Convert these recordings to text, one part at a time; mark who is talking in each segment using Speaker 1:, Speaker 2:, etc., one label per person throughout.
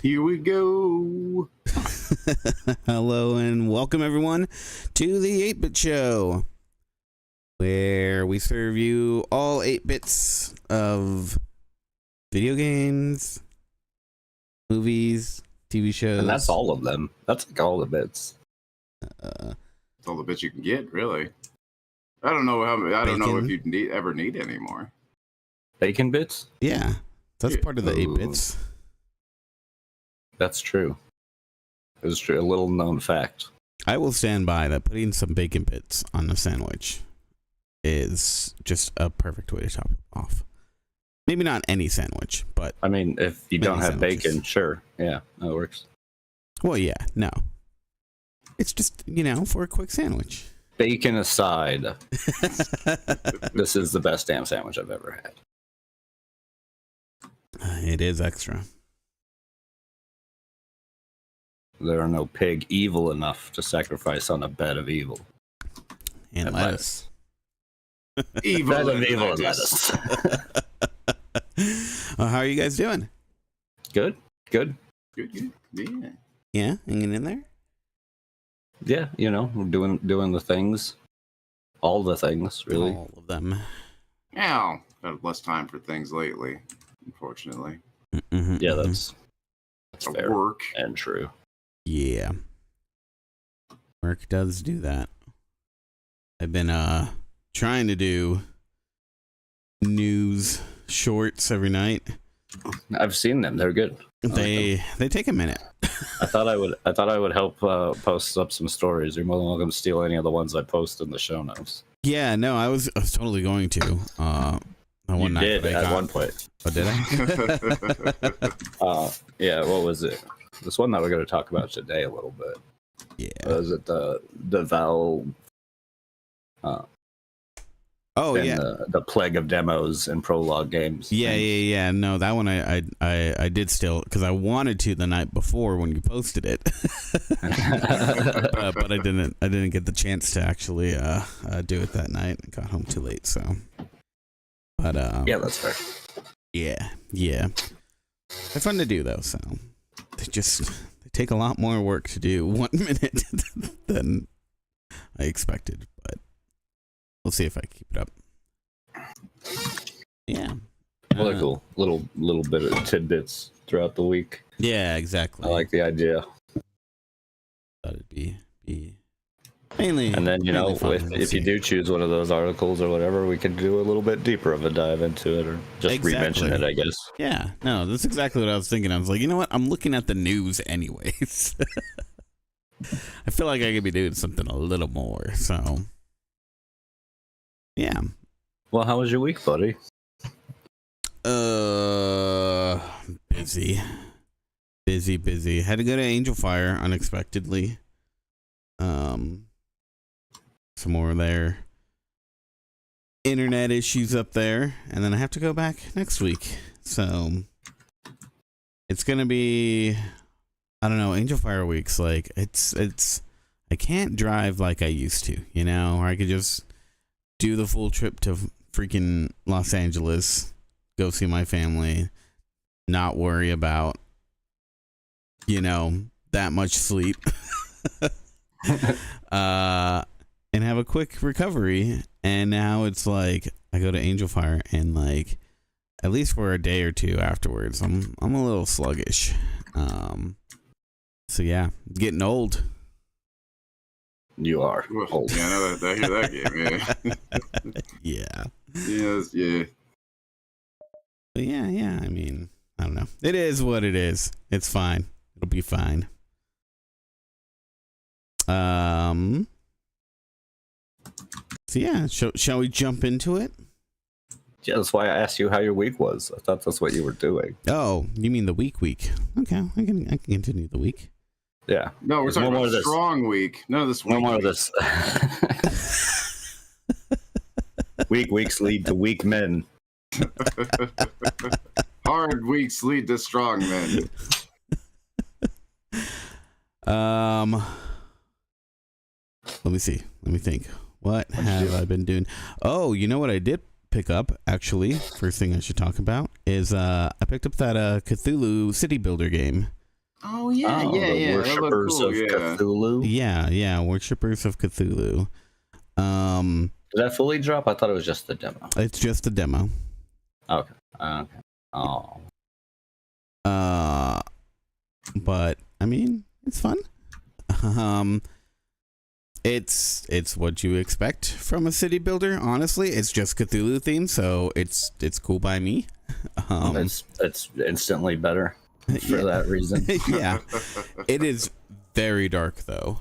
Speaker 1: Here we go.
Speaker 2: Hello and welcome everyone to the 8-Bit Show, where we serve you all 8 bits of video games, movies, TV shows.
Speaker 3: And that's all of them. That's like all the bits.
Speaker 1: That's all the bits you can get, really. I don't know if you ever need any more.
Speaker 3: Bacon bits?
Speaker 2: Yeah, that's part of the 8
Speaker 3: Ooh.
Speaker 2: bits.
Speaker 3: That's true. It's true. A little known fact.
Speaker 2: I will stand by that putting some bacon bits on a sandwich is just a perfect way to top it off. Maybe not any sandwich, but
Speaker 3: I mean, if you don't have
Speaker 2: sandwiches.
Speaker 3: bacon, sure. Yeah, that works.
Speaker 2: Well, yeah, no. It's just, for a quick sandwich.
Speaker 3: Bacon aside, this is the best damn sandwich I've ever had.
Speaker 2: It is extra.
Speaker 3: There are no pig evil enough to sacrifice on a bed of evil.
Speaker 2: And lettuce.
Speaker 1: Evil
Speaker 3: Bed of
Speaker 1: and
Speaker 3: evil and
Speaker 1: lettuce.
Speaker 3: lettuce.
Speaker 2: Well, how are you guys doing?
Speaker 3: Good.
Speaker 1: Good, good. Yeah.
Speaker 2: Yeah, hanging in there?
Speaker 3: Yeah, we're doing the things. All the things, really.
Speaker 2: All of them.
Speaker 1: Ow. Got less time for things lately, unfortunately.
Speaker 2: Mm-hmm,
Speaker 3: Yeah, that's fair
Speaker 1: Work.
Speaker 3: and true.
Speaker 2: Yeah. Work does do that. I've been trying to do news shorts every night.
Speaker 3: I've seen them. They're good.
Speaker 2: They take a minute.
Speaker 3: I thought I would help post up some stories. You're more than welcome to steal any of the ones I post in the show notes.
Speaker 2: Yeah, no, I was totally going to.
Speaker 3: You did at one point.
Speaker 2: Oh, did I?
Speaker 3: Yeah. What was it? This one that we're going to talk about today a little bit.
Speaker 2: Yeah.
Speaker 3: Was it the Valve?
Speaker 2: Oh,
Speaker 3: and
Speaker 2: yeah.
Speaker 3: The plague of demos and prologue games.
Speaker 2: Yeah. No, that one I did still, because I wanted to the night before when you posted it, but I didn't get the chance to actually do it that night. I got home too late, so. But
Speaker 3: yeah, that's fair.
Speaker 2: Yeah. They're fun to do though, so they take a lot more work to do 1 minute than I expected, but we'll see if I keep it up. Yeah.
Speaker 3: Well, they're cool. Little bit of tidbits throughout the week.
Speaker 2: Yeah, exactly.
Speaker 3: I like the idea.
Speaker 2: Thought it'd be mainly.
Speaker 3: And then
Speaker 2: mainly fun.
Speaker 3: if you do choose one of those articles or whatever, we can do a little bit deeper of a dive into it, or just re-mention it, I guess.
Speaker 2: Yeah, no, that's exactly what I was thinking. I was like, you know what? I'm looking at the news anyways. I feel like I could be doing something a little more. So, yeah.
Speaker 3: Well, how was your week, buddy?
Speaker 2: Busy. Had to go to Angel Fire unexpectedly. Some more of their internet issues up there, and then I have to go back next week. So it's gonna be, I don't know, Angel Fire weeks. Like it's I can't drive like I used to, or I could just do the full trip to freaking Los Angeles, go see my family, not worry about that much sleep. And have a quick recovery. And now it's like I go to Angel Fire, and like at least for a day or two afterwards, I'm a little sluggish. So yeah, getting old.
Speaker 3: You are old.
Speaker 1: Yeah, I know that. I hear that game.
Speaker 2: Yeah.
Speaker 1: Yes, yeah.
Speaker 2: But yeah. I mean, I don't know. It is what it is. It's fine. It'll be fine. So yeah, shall we jump into it?
Speaker 3: Yeah, that's why I asked you how your week was. I thought that's what you were doing.
Speaker 2: Oh, you mean the week? Okay, I can continue the week.
Speaker 3: Yeah.
Speaker 1: No, we're talking about strong week. None of this week.
Speaker 3: No more of this. Weeks lead to weak men.
Speaker 1: Hard weeks lead to strong men.
Speaker 2: Let me see. Let me think. What have I been doing? Oh, you know what I did pick up, actually? First thing I should talk about is I picked up that Cthulhu City Builder game
Speaker 1: Oh yeah,
Speaker 3: Oh,
Speaker 1: yeah,
Speaker 3: the
Speaker 1: yeah. That looked
Speaker 3: worshippers
Speaker 1: cool.
Speaker 3: of
Speaker 1: Yeah.
Speaker 3: Cthulhu.
Speaker 2: Yeah, worshippers of Cthulhu.
Speaker 3: Did that fully drop? I thought it was just the demo.
Speaker 2: It's just a demo.
Speaker 3: Okay. Okay. Oh.
Speaker 2: But I mean, it's fun. It's what you expect from a city builder. Honestly, it's just Cthulhu themed, so it's cool by me.
Speaker 3: It's instantly better for that reason.
Speaker 2: Yeah, it is very dark though.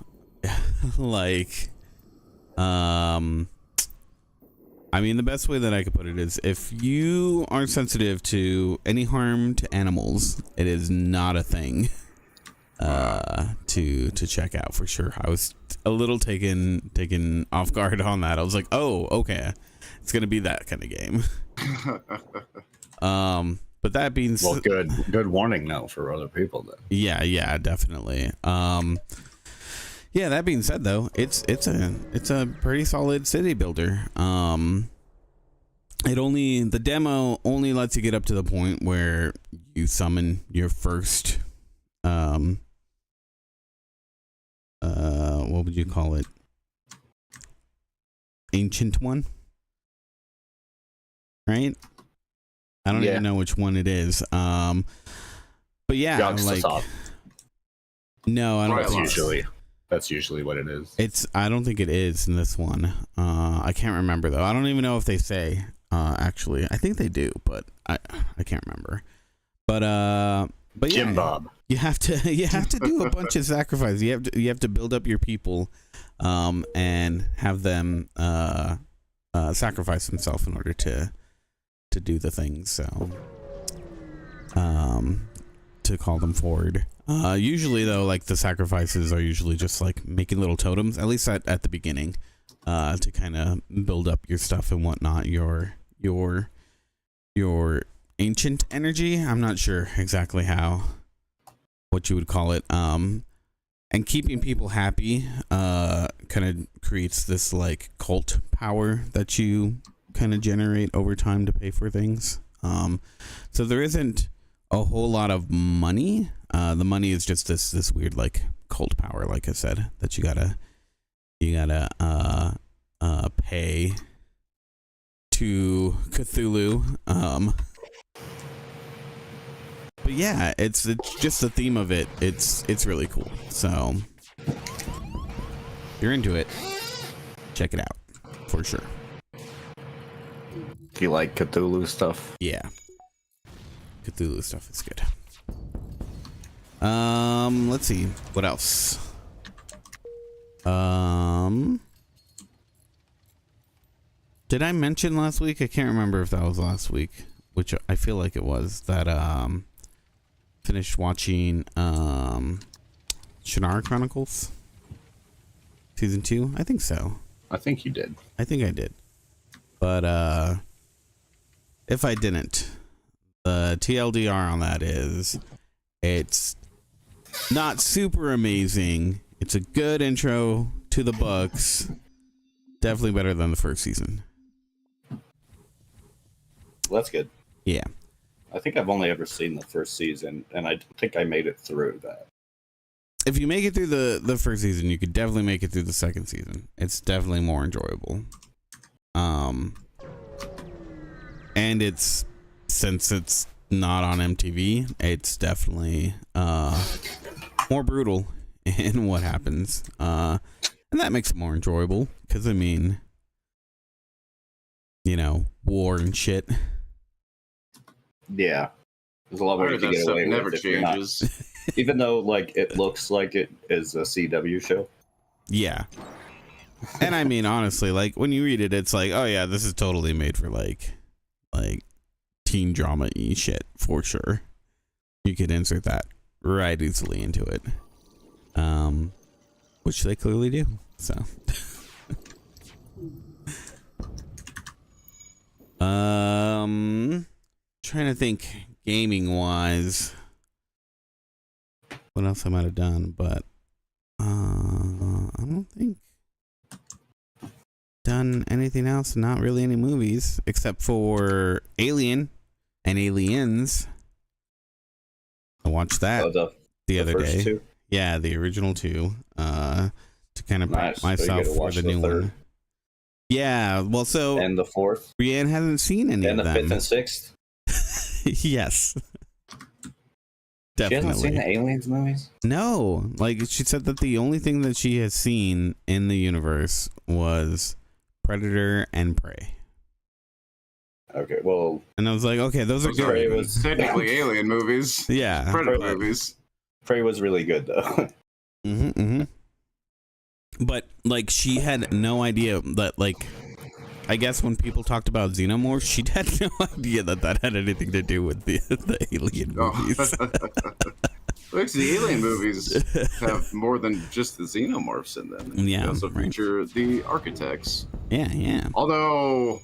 Speaker 2: Like, I mean, the best way that I could put it is if you are sensitive to any harm to animals, it is not a thing to check out for sure. I was a little taken off guard on that. I was like, oh, okay, it's gonna be that kind of game. But that being
Speaker 3: well, good warning note for other people then.
Speaker 2: Yeah, definitely. Yeah, that being said though, it's a pretty solid city builder. The demo only lets you get up to the point where you summon your first what would you call it? Ancient one? Right? I don't even know which one it is. But yeah, like no, I don't.
Speaker 3: That's usually what it is.
Speaker 2: I don't think it is in this one. I can't remember though. I don't even know if they say. Actually, I think they do, but I can't remember. But yeah,
Speaker 3: Jim Bob.
Speaker 2: You have to do a bunch of sacrifices. You have to build up your people, and have them sacrifice themselves in order to do the things. So, to call them forward. Usually though, like the sacrifices are usually just like making little totems, at least at the beginning, to kind of build up your stuff and whatnot. Your ancient energy. I'm not sure exactly what you would call it. And keeping people happy kind of creates this like cult power that you kind of generate over time to pay for things. So there isn't a whole lot of money. The money is just this weird like cult power, like I said, that you gotta pay to Cthulhu. But yeah, it's just the theme of it. It's really cool. So if you're into it, check it out for sure.
Speaker 3: Do you like Cthulhu stuff?
Speaker 2: Yeah. Cthulhu stuff is good. Let's see. What else? Did I mention last week? I can't remember if that was last week, which I feel like it was, that finished watching Shannara Chronicles season 2. I think so.
Speaker 3: I think you did.
Speaker 2: I think I did. But if I didn't, the TLDR on that is it's not super amazing. It's a good intro to the books. Definitely better than the first season.
Speaker 3: Well, that's good.
Speaker 2: Yeah.
Speaker 3: I think I've only ever seen the first season, and I think I made it through that.
Speaker 2: If you make it through the first season, you could definitely make it through the second season. It's definitely more enjoyable. And since it's not on MTV, it's definitely more brutal in what happens. And that makes it more enjoyable, because I mean, war and shit.
Speaker 3: Yeah, there's a lot of ways to get away with.
Speaker 1: Never changes.
Speaker 3: Even though like it looks like it is a CW show.
Speaker 2: Yeah. And I mean, honestly, like when you read it, it's like, oh yeah, this is totally made for like teen drama-y shit for sure. You could insert that right easily into it. Which they clearly do. So trying to think gaming wise what else I might have done, but I don't think done anything else. Not really any movies except for Alien and Aliens. I watched that.
Speaker 3: Oh,
Speaker 2: the other
Speaker 3: first
Speaker 2: day.
Speaker 3: Two?
Speaker 2: Yeah, the original 2. To kind of prep myself for the new one. Yeah, well, so
Speaker 3: and the 4th.
Speaker 2: Brienne hasn't seen any
Speaker 3: and
Speaker 2: of
Speaker 3: the
Speaker 2: them.
Speaker 3: 5th and 6th.
Speaker 2: Yes. Definitely.
Speaker 3: She hasn't seen the Aliens movies?
Speaker 2: No, like she said that the only thing that she has seen in the universe was Predator and Prey.
Speaker 3: Okay, well,
Speaker 2: and I was like, okay, those are good.
Speaker 1: Prey was technically alien movies.
Speaker 2: Yeah,
Speaker 1: Predator movies.
Speaker 3: Prey was really good though.
Speaker 2: But like, she had no idea that, like, I guess when people talked about xenomorphs, she had no idea that that had anything to do with the alien movies.
Speaker 1: Actually, the alien movies have more than just the xenomorphs in them.
Speaker 2: Yeah,
Speaker 1: they also feature the architects.
Speaker 2: Yeah.
Speaker 1: Although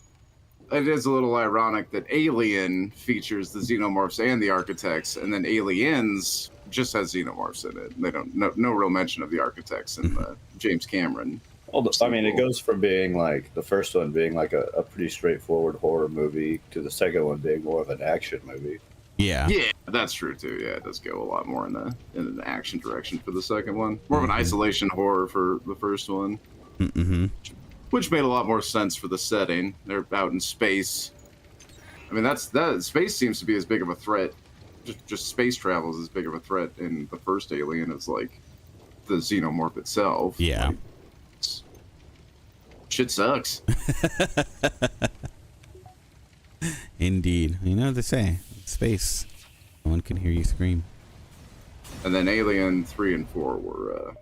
Speaker 1: it is a little ironic that Alien features the xenomorphs and the architects, and then Aliens just has xenomorphs in it. They don't no real mention of the architects in the James Cameron.
Speaker 3: Well, I mean, it goes from being like the first one being like a pretty straightforward horror movie to the second one being more of an action movie.
Speaker 2: Yeah,
Speaker 1: that's true too. Yeah, it does go a lot more in an action direction for the second one. More of an isolation horror for the first one, which made a lot more sense for the setting. They're out in space. I mean, that space seems to be as big of a threat. Just space travel is as big of a threat in the first Alien as like the xenomorph itself.
Speaker 2: Yeah.
Speaker 1: Like, shit sucks.
Speaker 2: Indeed. You know what they say. Space. No one can hear you scream.
Speaker 1: And then Alien 3 and 4 were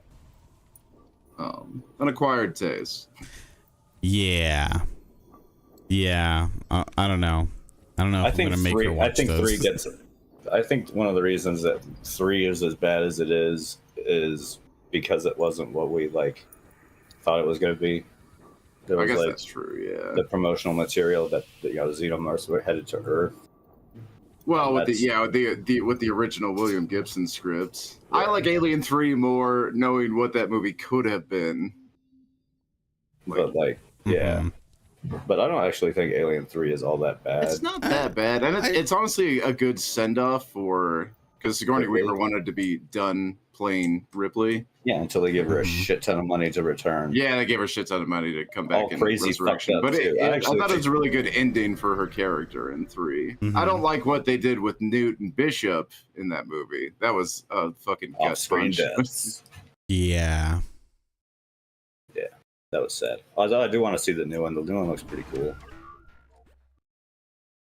Speaker 1: an acquired taste.
Speaker 2: Yeah. I don't know. If I'm gonna make her watch those.
Speaker 3: 3 gets. I think one of the reasons that 3 is as bad as it is because it wasn't what we thought it was going to be.
Speaker 1: I guess that's true. Yeah.
Speaker 3: The promotional material that the xenomorphs were headed to Earth.
Speaker 1: Well, with the original William Gibson script, yeah. I like Alien 3 more, knowing what that movie could have been.
Speaker 3: But but I don't actually think Alien 3 is all that bad.
Speaker 1: It's not that bad, and it's honestly a good send off because Sigourney Weaver wanted to be done playing Ripley.
Speaker 3: Yeah, until they give her a shit ton of money to return.
Speaker 1: Yeah, they gave her a shit ton of money to come back
Speaker 3: in Resurrection.
Speaker 1: But I thought it was a really good ending for her character in 3. I don't like what they did with Newt and Bishop in that movie. That was a fucking
Speaker 3: off-screen deaths.
Speaker 2: Yeah.
Speaker 3: Yeah, that was sad. Although I do want to see the new one. The new one looks pretty cool.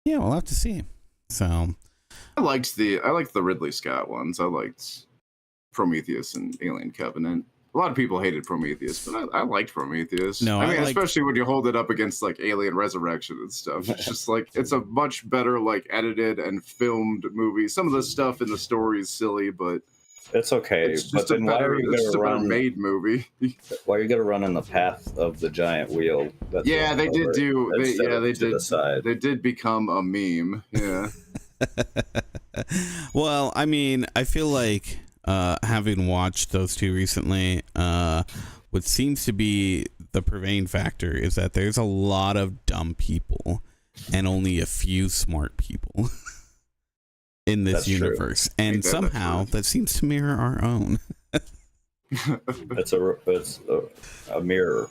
Speaker 2: Yeah, we'll have to see. So,
Speaker 1: I liked the Ridley Scott ones. I liked Prometheus and Alien Covenant. A lot of people hated Prometheus, but I liked Prometheus.
Speaker 2: No,
Speaker 1: I mean, especially when you hold it up against like Alien Resurrection and stuff. It's just like it's a much better edited and filmed movie. Some of the stuff in the story is silly, but
Speaker 3: it's okay.
Speaker 1: It's just why are you going to run made movie?
Speaker 3: Why are you going to run in the path of the giant wheel?
Speaker 1: They did become a meme. Yeah.
Speaker 2: Well, I mean, I feel like having watched those two recently, what seems to be the prevailing factor is that there's a lot of dumb people and only a few smart people in this universe. True. And somehow that seems to mirror our own.
Speaker 3: It's a mirror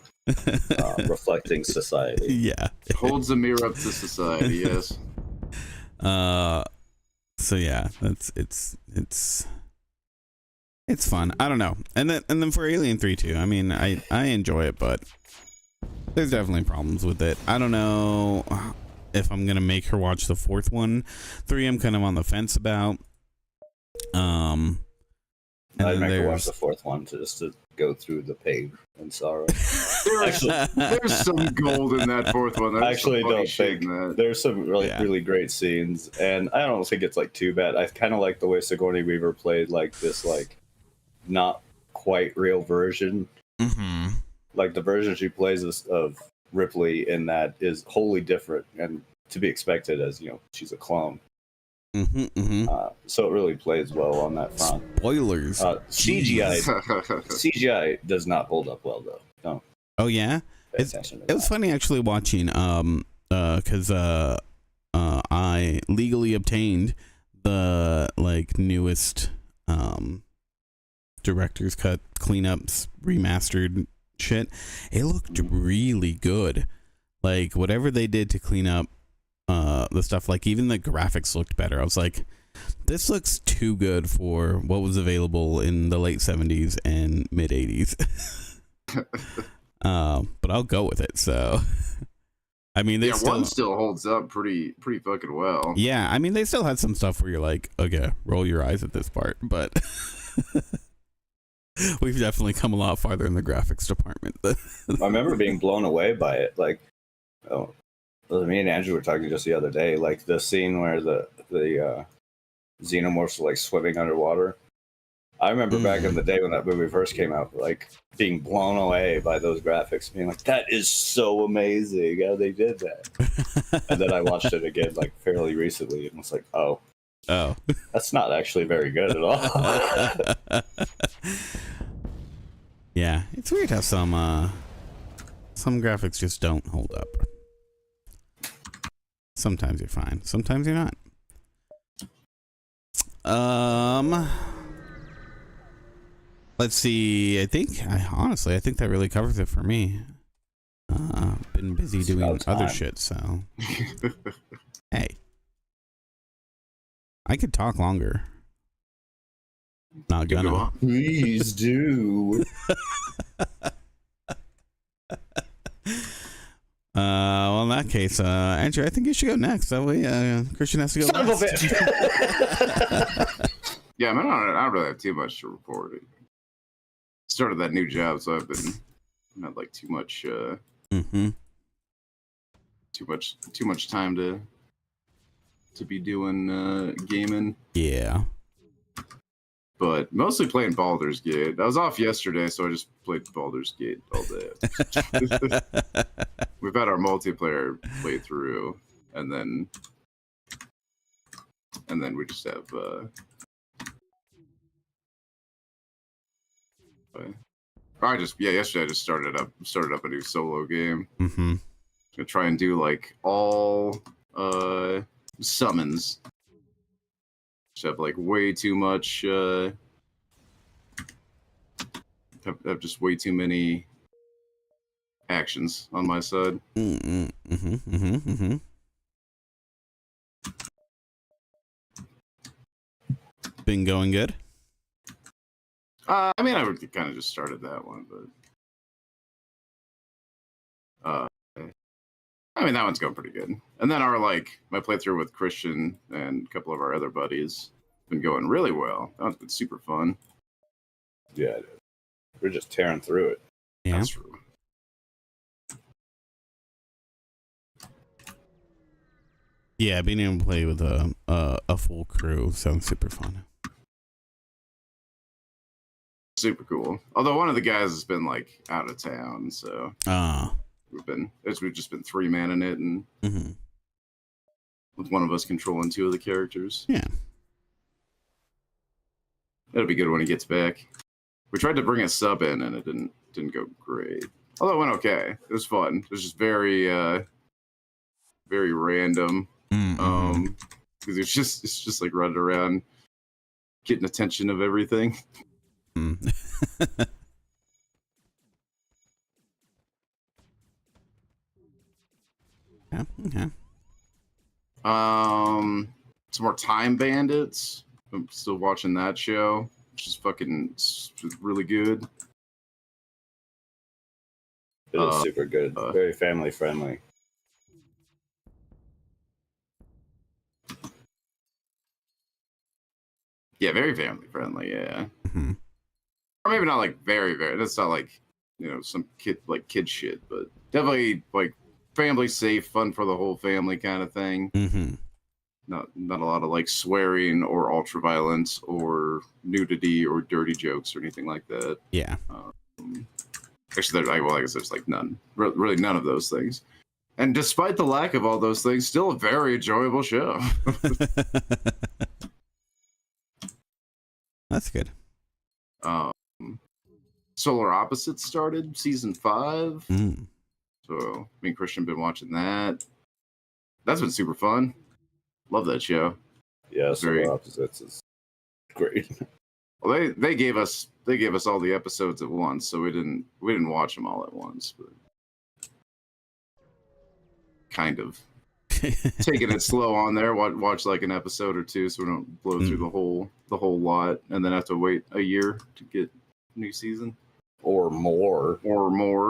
Speaker 3: reflecting society.
Speaker 2: Yeah.
Speaker 1: It holds a mirror up to society, yes.
Speaker 2: So yeah, it's fun. I don't know. And then for Alien 3 too. I mean, I enjoy it, but there's definitely problems with it. I don't know if I'm gonna make her watch the fourth one. 3 I'm kind of on the fence about.
Speaker 3: I'd make her watch the fourth one just to go through the pain and sorrow.
Speaker 1: There's some gold in that fourth one.
Speaker 3: I actually don't think there's some really great scenes, and I don't think it's too bad. I kind of like the way Sigourney Weaver played this not quite real version.
Speaker 2: Mm-hmm.
Speaker 3: The version she plays of Ripley in that is wholly different and to be expected as she's a clone.
Speaker 2: Mm-hmm, mm-hmm.
Speaker 3: So it really plays well on that front.
Speaker 2: Spoilers.
Speaker 3: CGI does not hold up well though. No.
Speaker 2: Oh yeah. It was funny actually watching because I legally obtained the newest director's cut cleanups, remastered shit. It looked really good. Like whatever they did to clean up the stuff, like even the graphics looked better. I was like, this looks too good for what was available in the late 70s and mid 80s. But I'll go with it. So I mean, they
Speaker 1: one still holds up pretty fucking well.
Speaker 2: Yeah, I mean, they still had some stuff where you're like, okay, roll your eyes at this part, but we've definitely come a lot farther in the graphics department.
Speaker 3: I remember being blown away by it. Like, me and Andrew were talking just the other day, like the scene where the xenomorphs were like swimming underwater. I remember back in the day when that movie first came out, like being blown away by those graphics, being like, that is so amazing how they did that. And then I watched it again like fairly recently and was like, oh, that's not actually very good at all.
Speaker 2: Yeah, it's weird how some graphics just don't hold up. Sometimes you're fine, sometimes you're not. Let's see. I think that really covers it for me. Been busy doing other shit, so hey, I could talk longer. Not gonna.
Speaker 3: Please do.
Speaker 2: Well, in that case, Andrew, I think you should go next. That way, Christian has to go.
Speaker 3: Son of a bitch.
Speaker 1: Yeah, I mean, I don't really have too much to report. Started that new job, so I've been not like too much time to be doing gaming.
Speaker 2: Yeah,
Speaker 1: but mostly playing Baldur's Gate. I was off yesterday, so I just played Baldur's Gate all day. We've had our multiplayer playthrough, and then we just have yesterday I just started up a new solo game.
Speaker 2: Mm-hmm.
Speaker 1: Gonna try and do like all summons. Just have like way too much have just way too many actions on my side.
Speaker 2: Been going good?
Speaker 1: I mean, I would kind of just started that one, but I mean, that one's going pretty good. And then my playthrough with Christian and a couple of our other buddies been going really well. That one's been super fun.
Speaker 3: Yeah, dude. We're just tearing through it.
Speaker 2: Yeah.
Speaker 1: That's true.
Speaker 2: Yeah, being able to play with a full crew sounds super fun.
Speaker 1: Super cool. Although one of the guys has been like out of town, so we've just been 3-manning it, and with one of us controlling 2 of the characters.
Speaker 2: Yeah,
Speaker 1: it'll be good when he gets back. We tried to bring a sub in, and it didn't go great. Although it went okay. It was fun. It was just very very random. Because it's just like running around getting attention of everything.
Speaker 2: Yeah, okay.
Speaker 1: Some more Time Bandits. I'm still watching that show, which is really good.
Speaker 3: It is super good. Very family friendly.
Speaker 1: Yeah, very family friendly. Yeah, or maybe not like very, very. That's not like some kid shit, but definitely like family safe, fun for the whole family kind of thing. Not a lot of like swearing or ultra violence or nudity or dirty jokes or anything like that.
Speaker 2: Yeah.
Speaker 1: Actually, I guess there's like really none of those things. And despite the lack of all those things, still a very enjoyable show.
Speaker 2: That's good.
Speaker 1: Solar Opposites started season 5. So me and Christian been watching that. That's been super fun. Love that show.
Speaker 3: Yeah, Solar Opposites is great.
Speaker 1: Well, they gave us all the episodes at once, so we didn't watch them all at once, but kind of taking it slow on there. Watch like an episode or two, so we don't blow through the whole lot, and then have to wait a year to get new season
Speaker 3: or more.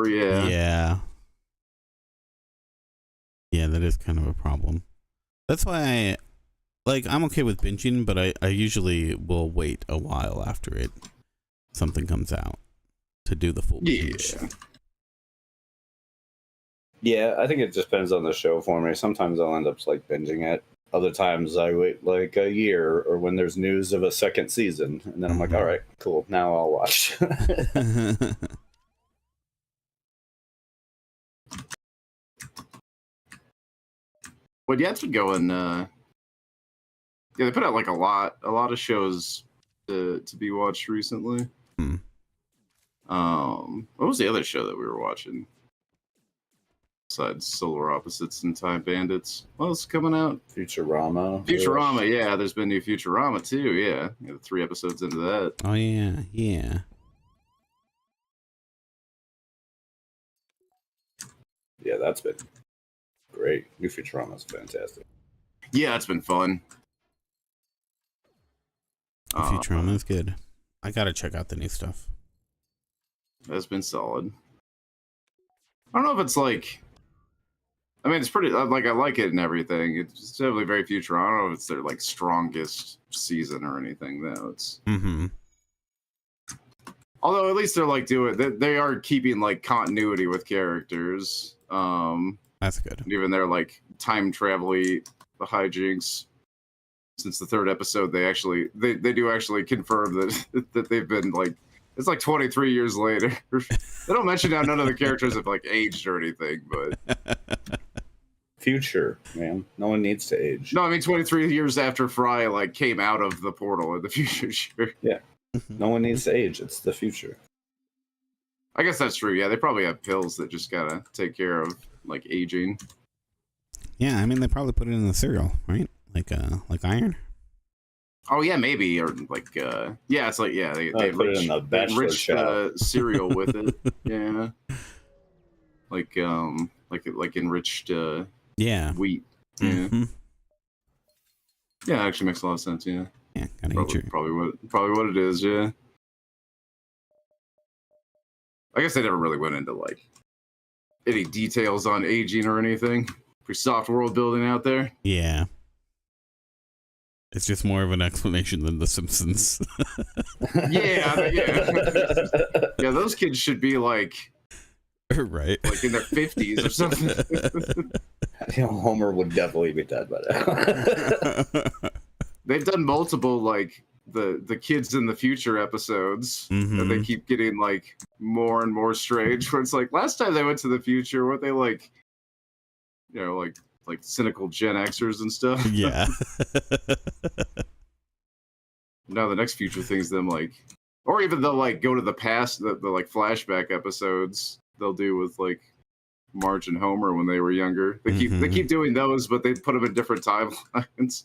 Speaker 2: Yeah. Yeah, that is kind of a problem. That's why I'm okay with binging, but I usually will wait a while after something comes out to do the full binge.
Speaker 3: Yeah, I think it just depends on the show for me. Sometimes I'll end up like binging it. Other times I wait like a year or when there's news of a second season, and then I'm like, all right, cool, now I'll watch.
Speaker 1: But yeah, it's been going. Yeah, they put out like a lot of shows to be watched recently. What was the other show that we were watching besides Solar Opposites and Time Bandits? What else is coming out?
Speaker 3: Futurama.
Speaker 1: Yeah, there's been new Futurama too. Yeah, 3 episodes into that.
Speaker 2: Oh yeah.
Speaker 3: Yeah, that's been great. New Futurama's fantastic.
Speaker 1: Yeah, it's been fun.
Speaker 2: Futurama is good. I gotta check out the new stuff.
Speaker 1: That's been solid. I don't know if it's like. I mean, it's pretty. Like, I like it and everything. It's definitely very Futurama. I don't know if it's their like strongest season or anything though. It's. Although at least they're like they are keeping like continuity with characters.
Speaker 2: That's good.
Speaker 1: Even their like time travel-y hijinks. Since the 3rd episode, they do actually confirm that they've been like, it's like 23 years later. They don't mention how none of the characters have like aged or anything, but
Speaker 3: future, man. No one needs to age.
Speaker 1: No, I mean 23 years after Fry like came out of the portal in the future. Sure.
Speaker 3: Yeah. No one needs to age. It's the future.
Speaker 1: I guess that's true. Yeah, they probably have pills that just gotta take care of like aging.
Speaker 2: Yeah, I mean they probably put it in the cereal, right? Like iron.
Speaker 1: Oh yeah, maybe, or like yeah, it's like they
Speaker 3: put it in the
Speaker 1: enriched cereal with it. Yeah, like enriched wheat. Yeah, yeah, it actually makes a lot of sense. Yeah, probably what it is. Yeah, I guess they never really went into like any details on aging or anything. Pretty soft world building out there.
Speaker 2: Yeah. It's just more of an explanation than The Simpsons.
Speaker 1: Yeah. Yeah, those kids should be like...
Speaker 2: Right.
Speaker 1: Like in their 50s or something.
Speaker 3: Homer would definitely be dead by now.
Speaker 1: They've done multiple, like, the kids in the future episodes. And they keep getting, like, more and more strange. Where it's like, last time they went to the future, weren't they, like... You know, like cynical Gen Xers and stuff.
Speaker 2: Yeah.
Speaker 1: Now the next future thing's them like, or even they'll like go to the past, the like flashback episodes they'll do with like Marge and Homer when they were younger. They keep doing those, but they put them in different timelines.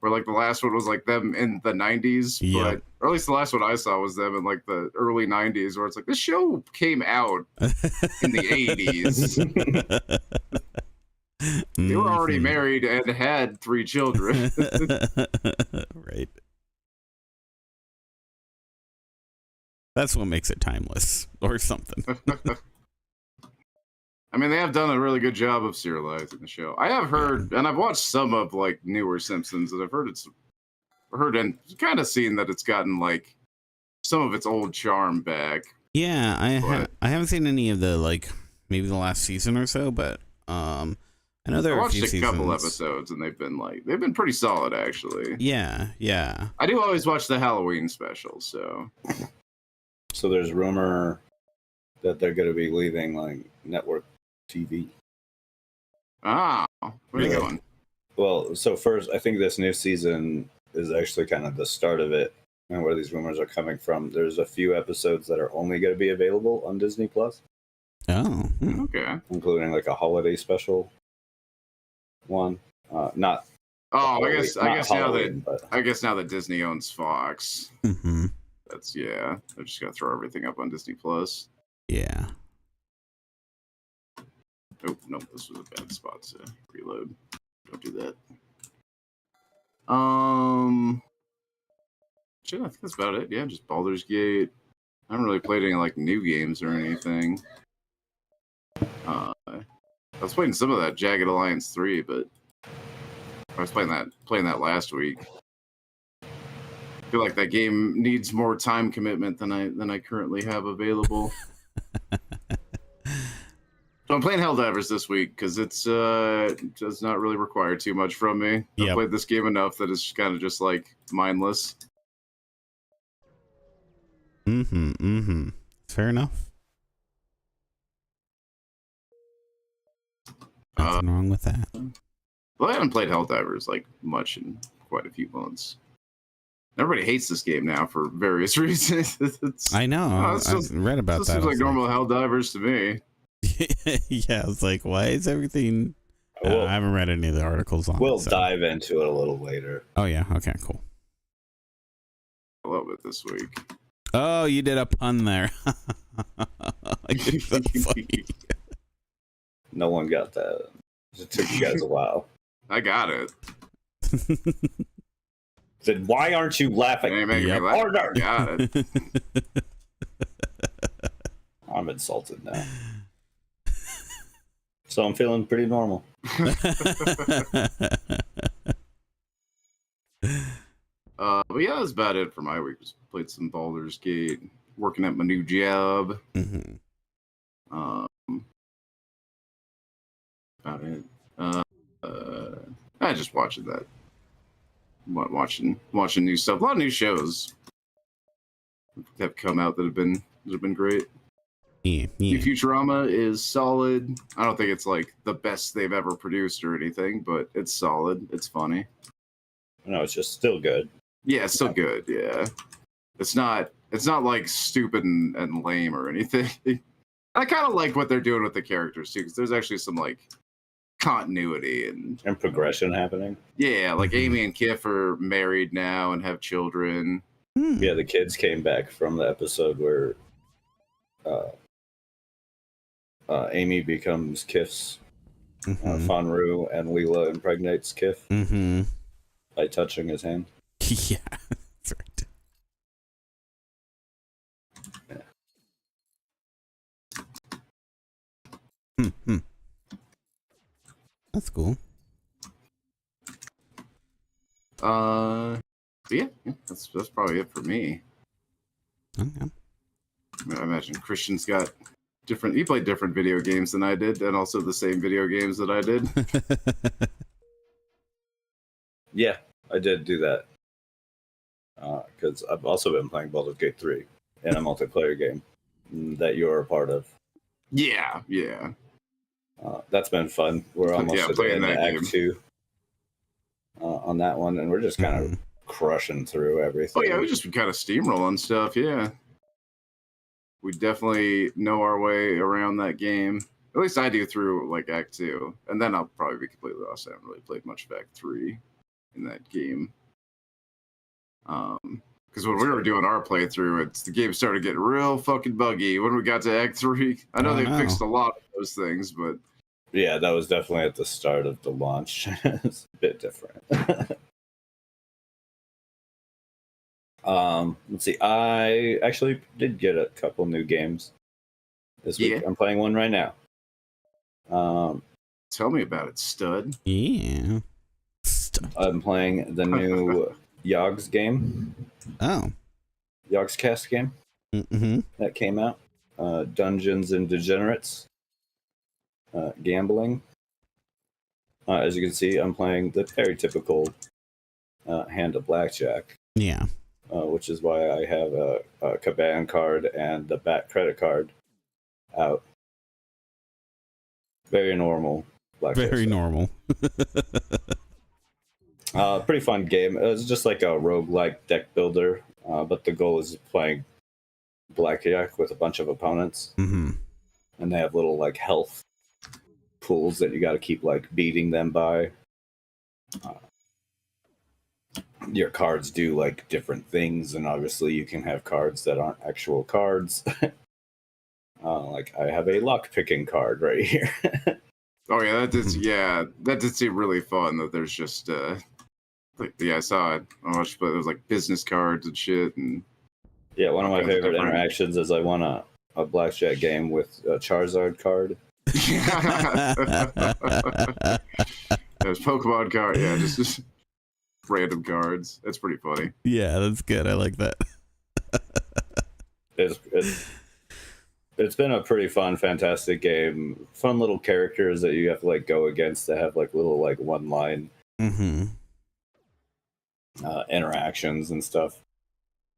Speaker 1: Where like the last one was like them in the 90s, but or at least the last one I saw was them in like the early 90s, where it's like this show came out in the 80s. They were already married and had 3 children.
Speaker 2: Right. That's what makes it timeless, or something.
Speaker 1: I mean, they have done a really good job of serializing the show. I have heard, and I've watched some of like newer Simpsons, and I've heard and kind of seen that it's gotten like some of its old charm back.
Speaker 2: Yeah, I haven't seen any of the like maybe the last season or so, but I know there are a few seasons. I watched a couple episodes,
Speaker 1: and they've been pretty solid, actually.
Speaker 2: Yeah.
Speaker 1: I do always watch the Halloween specials, so.
Speaker 3: So there's rumor that they're going to be leaving like network TV.
Speaker 1: Ah, where are they going?
Speaker 3: Well, so first, I think this new season is actually kind of the start of it, and where these rumors are coming from. There's a few episodes that are only going to be available on Disney Plus.
Speaker 2: Oh,
Speaker 1: okay.
Speaker 3: Including like a holiday special one. Not.
Speaker 1: Oh, I guess now that Disney owns Fox. That's yeah. They're just gonna throw everything up on Disney Plus.
Speaker 2: Yeah.
Speaker 1: Oh no, this was a bad spot to reload. Don't do that. Shit, I think that's about it. Yeah, just Baldur's Gate. I haven't really played any like new games or anything. I was playing some of that Jagged Alliance 3, but I was playing that last week. I feel like that game needs more time commitment than I currently have available. So I'm playing Helldivers this week because it does not really require too much from me.
Speaker 2: Yep.
Speaker 1: I've played this game enough that it's kind of just like mindless.
Speaker 2: Fair enough. Nothing wrong with that.
Speaker 1: Well, I haven't played Helldivers like much in quite a few months. Everybody hates this game now for various reasons.
Speaker 2: I know. I read about that.
Speaker 1: Seems like normal Helldivers to me.
Speaker 2: Yeah, I was like, why is everything? I haven't read any of the articles on it.
Speaker 3: We'll dive into it a little later.
Speaker 2: Oh yeah. Okay. Cool.
Speaker 1: I love it this week.
Speaker 2: Oh, you did a pun there. You're so funny.
Speaker 3: No one got that. It took you guys a while.
Speaker 1: I got it.
Speaker 3: Said, why aren't you laughing?
Speaker 1: Hey, make me laugh.
Speaker 3: Harder.
Speaker 1: Got it.
Speaker 3: I'm insulted now. So I'm feeling pretty normal.
Speaker 1: But yeah, that's about it for my week. Just played some Baldur's Gate, working at my new job. About it. I just watching that. Watching new stuff. A lot of new shows have come out that have been great.
Speaker 2: Yeah.
Speaker 1: New Futurama is solid. I don't think it's like the best they've ever produced or anything, but it's solid. It's funny.
Speaker 3: No, it's just still good.
Speaker 1: Yeah, it's still good. Yeah, it's not like stupid and lame or anything. I kind of like what they're doing with the characters too, because there's actually some like continuity and
Speaker 3: progression happening.
Speaker 1: Yeah, like Amy and Kif are married now and have children.
Speaker 3: Yeah, the kids came back from the episode where Amy becomes Kif's Fanru, and Leela impregnates Kif by touching his hand.
Speaker 2: Yeah, that's right. Yeah. That's cool.
Speaker 1: Yeah, that's probably it for me.
Speaker 2: Okay.
Speaker 1: I imagine Christian's got different. He played different video games than I did, and also the same video games that I did.
Speaker 3: Yeah, I did do that. Because I've also been playing Baldur's Gate 3 in a multiplayer game that you're a part of.
Speaker 1: Yeah.
Speaker 3: That's been fun. We're almost at the end of Act 2 on that one, and we're just kind of crushing through everything.
Speaker 1: Oh yeah, we just kind of steamrolling stuff. Yeah, we definitely know our way around that game. At least I do through like Act 2, and then I'll probably be completely lost. I haven't really played much of Act 3 in that game. Because when we were doing our playthrough, the game started getting real fucking buggy when we got to Act 3. I know they fixed a lot of those things, but
Speaker 3: yeah, that was definitely at the start of the launch. It's a bit different. Let's see. I actually did get a couple new games this week. I'm playing one right now.
Speaker 1: Tell me about it, stud.
Speaker 2: Yeah.
Speaker 3: I'm playing the new Yogs game.
Speaker 2: Oh.
Speaker 3: Yogs Cast game that came out. Dungeons and Degenerates. Gambling. As you can see, I'm playing the very typical hand of blackjack.
Speaker 2: Yeah.
Speaker 3: Which is why I have a Caban card and the BAT credit card out. Very normal blackjack.
Speaker 2: Very normal.
Speaker 3: Pretty fun game. It's just like a roguelike deck builder, but the goal is playing blackjack with a bunch of opponents. And they have little like health pools that you got to keep like beating them by. your cards do like different things, and obviously you can have cards that aren't actual cards. Like I have a lock picking card right here.
Speaker 1: Oh that did seem really fun. That there's just like I saw it. I watched, but there's like business cards and shit, and
Speaker 3: Yeah, one of my favorite
Speaker 1: different
Speaker 3: interactions is I won a blackjack game with a Charizard card.
Speaker 1: There's Pokemon card. Yeah, just random cards. That's pretty funny.
Speaker 2: Yeah, that's good. I like that.
Speaker 3: It's been a pretty fun, fantastic game. Fun little characters that you have to like go against that have like little like one line interactions and stuff,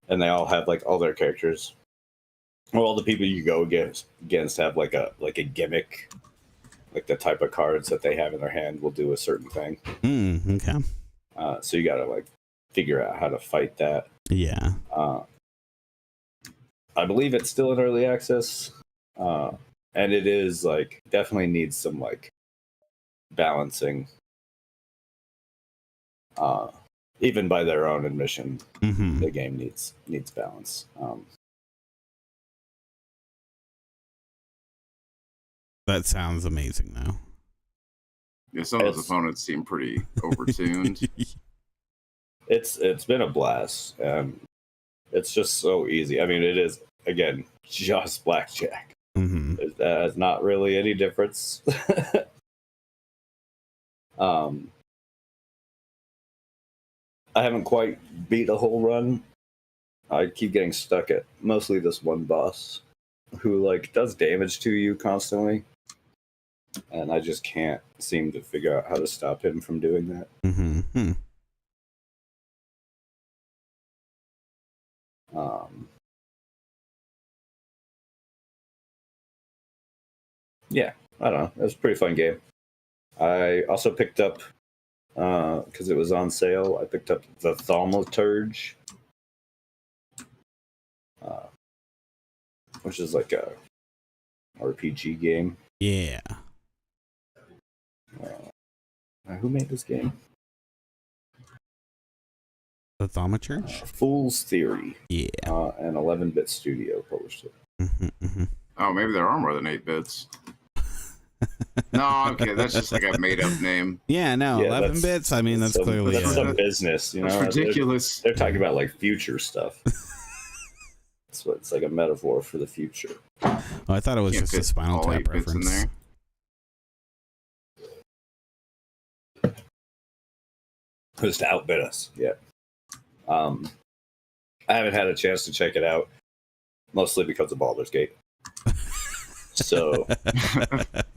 Speaker 3: and they all have like all their characters. Well, all the people you go against have like a gimmick, like the type of cards that they have in their hand will do a certain thing.
Speaker 2: Okay.
Speaker 3: So you got to like figure out how to fight that.
Speaker 2: Yeah.
Speaker 3: I believe it's still in early access, and it is like definitely needs some like balancing. Even by their own admission, the game needs balance.
Speaker 2: That sounds amazing, though.
Speaker 1: Yeah, some of those opponents seem pretty overtuned.
Speaker 3: It's been a blast. It's just so easy. I mean, it is again just blackjack. There's not really any difference. I haven't quite beat a whole run. I keep getting stuck at mostly this one boss who like does damage to you constantly, and I just can't seem to figure out how to stop him from doing that. Yeah, I don't know. It was a pretty fun game. I also picked up, because it was on sale, I picked up the Thaumaturge, which is like a RPG game.
Speaker 2: Yeah.
Speaker 3: Who made this game?
Speaker 2: The Thaumaturge?
Speaker 3: Fool's Theory.
Speaker 2: Yeah.
Speaker 3: An 11-bit studio published it.
Speaker 1: Oh, maybe there are more than 8 bits. No, okay, that's just like a made-up name.
Speaker 2: Yeah, no,
Speaker 3: Yeah,
Speaker 2: 11 bits. I mean, that's clearly
Speaker 3: that's some business. You know,
Speaker 1: that's ridiculous.
Speaker 3: They're talking about like future stuff. That's what it's like, a metaphor for the future.
Speaker 2: Oh, I thought it was just a Spinal Tap reference.
Speaker 3: Who's to outbid us? Yeah. I haven't had a chance to check it out, mostly because of Baldur's Gate. So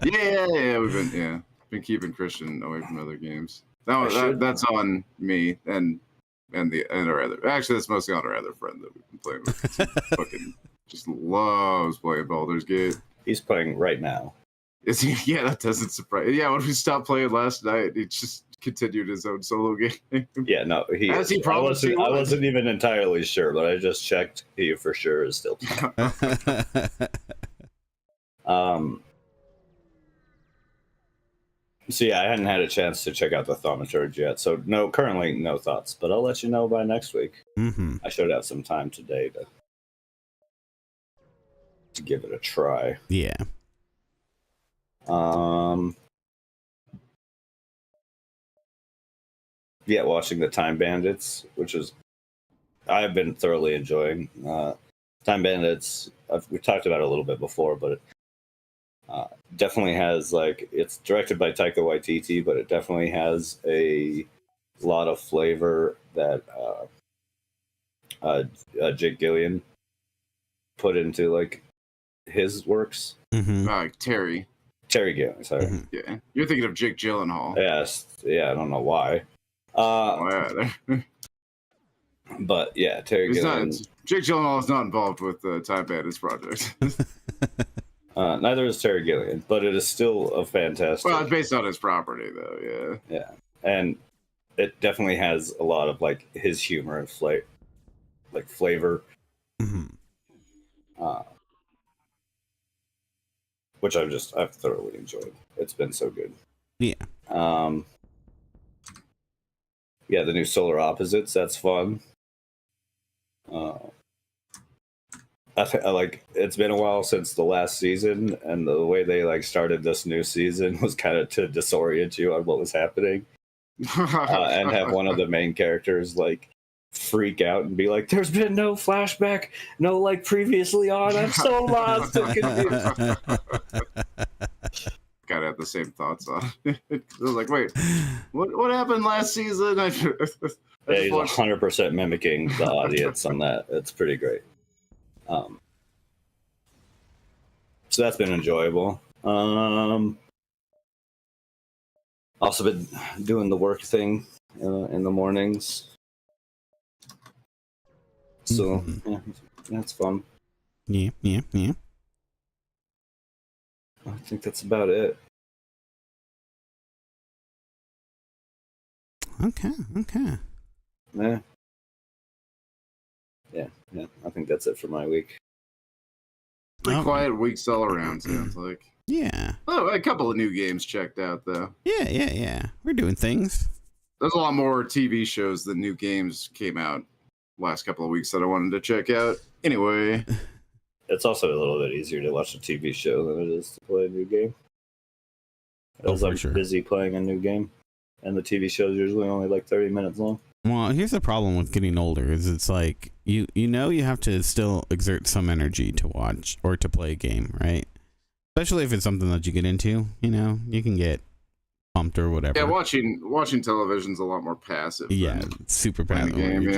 Speaker 1: yeah, we've been keeping Christian away from other games. That's on me and our other. Actually, that's mostly on our other friend that we've been playing with. He fucking just loves playing Baldur's Gate.
Speaker 3: He's playing right now.
Speaker 1: Is he? Yeah, that doesn't surprise. Yeah, when we stopped playing last night, he just continued his own solo game.
Speaker 3: Yeah, no, he.
Speaker 1: As he promised,
Speaker 3: I wasn't even entirely sure, but I just checked. He for sure is still playing. So yeah, I hadn't had a chance to check out the Thaumaturge yet, so currently no thoughts, but I'll let you know by next week. I should have some time today to give it a try.
Speaker 2: Yeah.
Speaker 3: Yeah, watching the Time Bandits, which is I've been thoroughly enjoying. Time Bandits, we talked about it a little bit before, but it definitely has, like, it's directed by Taika Waititi, but it definitely has a lot of flavor that Jake Gillian put into like his works.
Speaker 1: Terry
Speaker 3: Gilliam, sorry.
Speaker 1: Yeah, you're thinking of Jake Gyllenhaal.
Speaker 3: Yes, yeah, I don't know why. But yeah, Terry Gilliam.
Speaker 1: Jake Gyllenhaal is not involved with the Time Bandits project.
Speaker 3: Neither is Terry Gilliam, but it is still a fantastic.
Speaker 1: Well, it's based on his property, though. Yeah.
Speaker 3: Yeah, and it definitely has a lot of like his humor and flavor. Which I've thoroughly enjoyed. It's been so good.
Speaker 2: Yeah.
Speaker 3: Yeah, the new Solar Opposites. That's fun. I like it's been a while since the last season, and the way they like started this new season was kind of to disorient you on what was happening, and have one of the main characters like freak out and be like, "There's been no flashback, no like previously on. I'm so lost and confused."
Speaker 1: Gotta have the same thoughts on it. I was like, wait, what happened last season?
Speaker 3: Yeah, he's 100% mimicking the audience on that. It's pretty great. So that's been enjoyable. Also been doing the work thing in the mornings. So yeah, that's fun.
Speaker 2: Yeah.
Speaker 3: I think that's about it.
Speaker 2: Okay.
Speaker 3: Yeah. I think that's it for my week.
Speaker 1: Pretty quiet weeks all around, sounds like.
Speaker 2: Yeah.
Speaker 1: Oh, a couple of new games checked out, though.
Speaker 2: Yeah. We're doing things.
Speaker 1: There's a lot more TV shows than new games came out last couple of weeks that I wanted to check out. Anyway.
Speaker 3: It's also a little bit easier to watch a TV show than it is to play a new game. Because I'm busy playing a new game, and the TV show is usually only like 30 minutes long.
Speaker 2: Well, here's the problem with getting older: is it's like you have to still exert some energy to watch or to play a game, right? Especially if it's something that you get into. You can get pumped or whatever.
Speaker 1: Yeah, watching television's a lot more passive.
Speaker 2: Yeah, super passive.
Speaker 1: Game,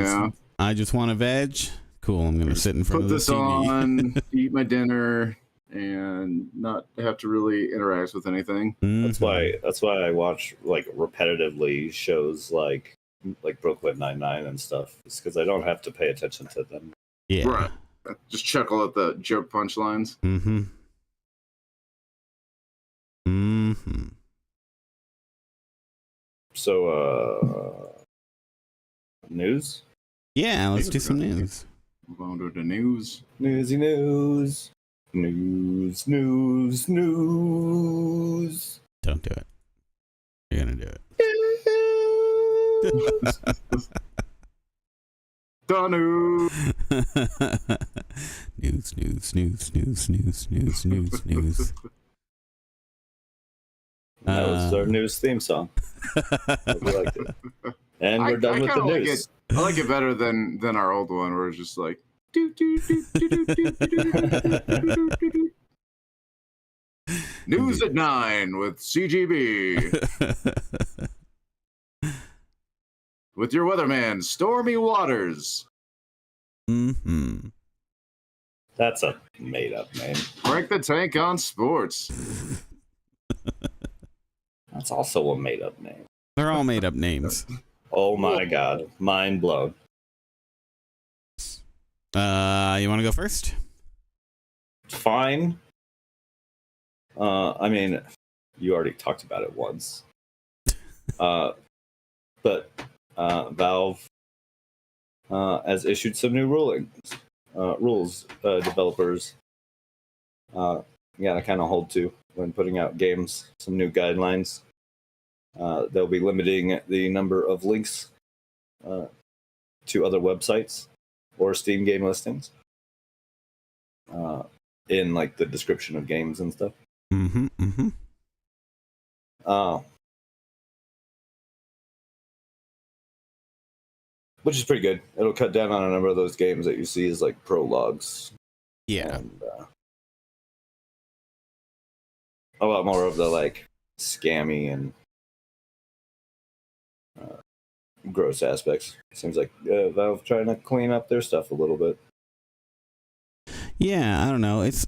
Speaker 2: I just want to veg. Cool, I'm gonna sit in front of the TV.
Speaker 1: Put this on, eat my dinner, and not have to really interact with anything.
Speaker 2: Mm-hmm.
Speaker 3: That's why I watch like repetitively shows like Brooklyn Nine-Nine and stuff. It's because I don't have to pay attention to them.
Speaker 2: Yeah,
Speaker 1: right. Just chuckle at the joke punchlines.
Speaker 3: So, news?
Speaker 2: Yeah, let's do some news.
Speaker 1: Move on to the news.
Speaker 3: Newsy news. News.
Speaker 2: Don't do it. You're gonna do it.
Speaker 1: The news.
Speaker 2: News.
Speaker 3: That was our news theme song. Hope you liked it. And we're done with the news.
Speaker 1: I like it better than our old one, where it's just like. News at 9 with CGB. With your weatherman, Stormy Waters.
Speaker 3: That's a made-up name.
Speaker 1: Break the tank on sports.
Speaker 3: That's also a made-up name.
Speaker 2: They're all made-up names.
Speaker 3: Oh my god. Mind blown.
Speaker 2: You want to go first?
Speaker 3: Fine. I mean, you already talked about it once. But Valve has issued some new rules developers gotta kind of hold to when putting out games. Some new guidelines. They'll be limiting the number of links to other websites or Steam game listings in like the description of games and stuff. Which is pretty good. It'll cut down on a number of those games that you see as like prologues.
Speaker 2: Yeah.
Speaker 3: And, a lot more of the like scammy and gross aspects. Seems like Valve trying to clean up their stuff a little bit.
Speaker 2: Yeah, I don't know. It's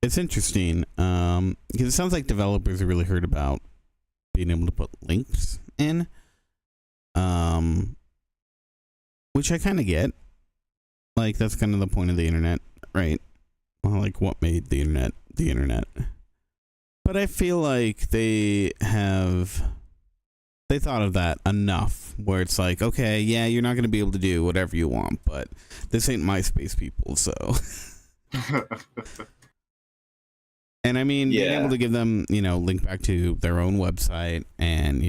Speaker 2: interesting because it sounds like developers are really hurt about being able to put links in, which I kind of get. Like that's kind of the point of the internet, right? Well, like what made the internet the internet. But I feel like they thought of that enough where it's like, okay, yeah, you're not going to be able to do whatever you want, but this ain't MySpace, people, so. And I mean, being
Speaker 3: Yeah.
Speaker 2: able to give them, link back to their own website and,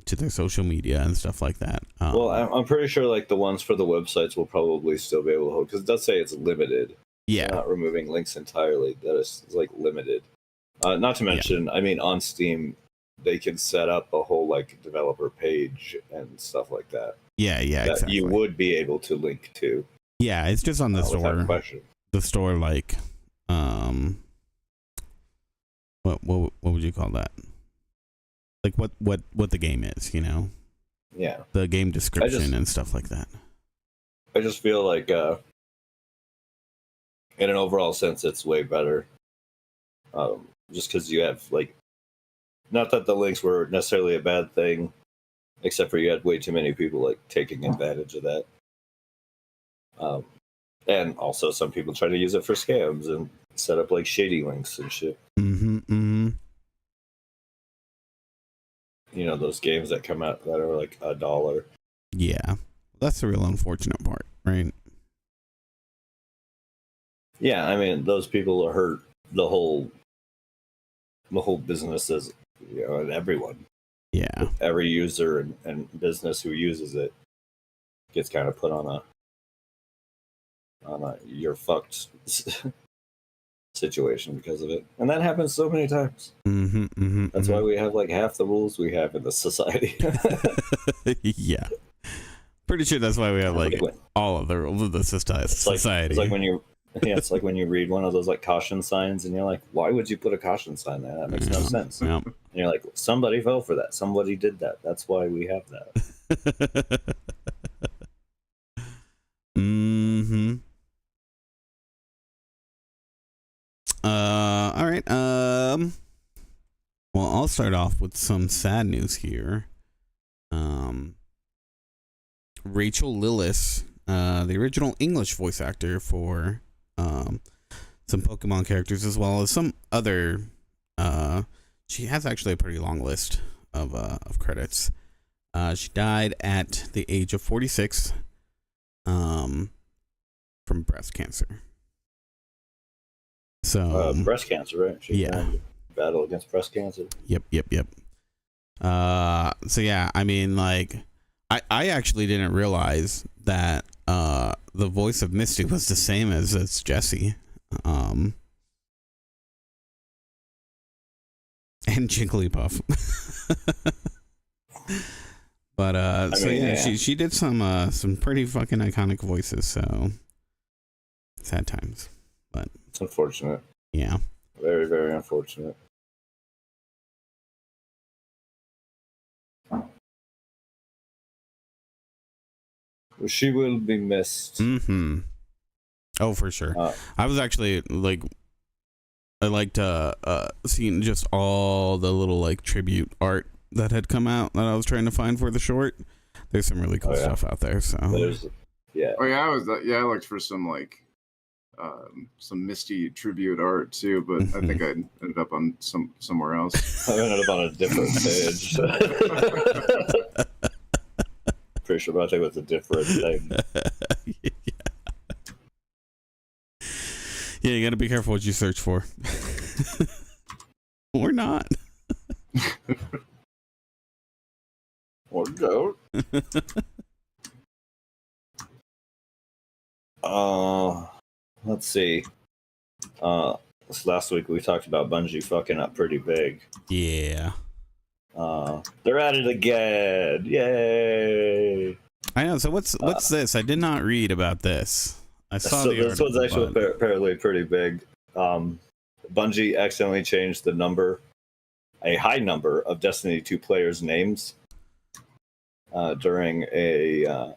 Speaker 2: to their social media and stuff like that.
Speaker 3: Well, I'm pretty sure like the ones for the websites will probably still be able to hold, because it does say it's limited.
Speaker 2: Yeah.
Speaker 3: They're not removing links entirely. That is like limited. Not to mention, I mean, on Steam, they can set up a whole like developer page and stuff like that.
Speaker 2: Yeah,
Speaker 3: that
Speaker 2: exactly.
Speaker 3: you would be able to link to.
Speaker 2: Yeah, it's just on the store.
Speaker 3: Without question.
Speaker 2: The store, like, what would you call that? Like what the game is,
Speaker 3: Yeah.
Speaker 2: The game description and stuff like that.
Speaker 3: I just feel like, in an overall sense, it's way better. Just because you have like, not that the links were necessarily a bad thing, except for you had way too many people like taking advantage of that. And also some people try to use it for scams and set up like shady links and shit. Those games that come out that are like $1.
Speaker 2: Yeah, that's the real unfortunate part, right?
Speaker 3: Yeah, I mean, those people are hurt. The whole business is, and everyone.
Speaker 2: Yeah.
Speaker 3: Every user and business who uses it gets kind of put on a you're fucked situation because of it, and that happens so many times. That's why we have like half the rules we have in the society.
Speaker 2: Yeah, pretty sure that's why we have like all of the rules of the society.
Speaker 3: It's like when you it's like when you read one of those like caution signs and you're like, why would you put a caution sign there? That makes no sense.
Speaker 2: Yeah.
Speaker 3: And you're like, somebody fell for that, somebody did that, that's why we have that.
Speaker 2: All right. Well, I'll start off with some sad news here. Rachel Lillis, the original English voice actor for some Pokemon characters, as well as some other. She has actually a pretty long list of credits. She died at the age of 46 from breast cancer. So
Speaker 3: breast cancer, right? She's battle against breast cancer.
Speaker 2: Yep. So yeah, I mean, like, I actually didn't realize that the voice of Misty was the same as Jessie. And Jigglypuff. But she did some pretty fucking iconic voices, so sad times. But
Speaker 3: it's unfortunate.
Speaker 2: Yeah.
Speaker 3: Very, very unfortunate. She will be missed.
Speaker 2: Oh, for sure. I was actually like, I liked seeing just all the little like tribute art that had come out that I was trying to find for the short. There's some really cool stuff out there. So
Speaker 1: I looked for some like some Misty tribute art too, but I think I ended up on somewhere else.
Speaker 3: I ended up on a different page. Pretty sure about it was a different thing.
Speaker 2: Yeah, you gotta be careful what you search for. Or not.
Speaker 3: Or don't. Let's see. This last week we talked about Bungie fucking up pretty big.
Speaker 2: Yeah.
Speaker 3: They're at it again. Yay!
Speaker 2: I know. So what's this? I did not read about this. I saw the
Speaker 3: this one's actually apparently pretty big. Bungie accidentally changed a high number of Destiny 2 players' names during a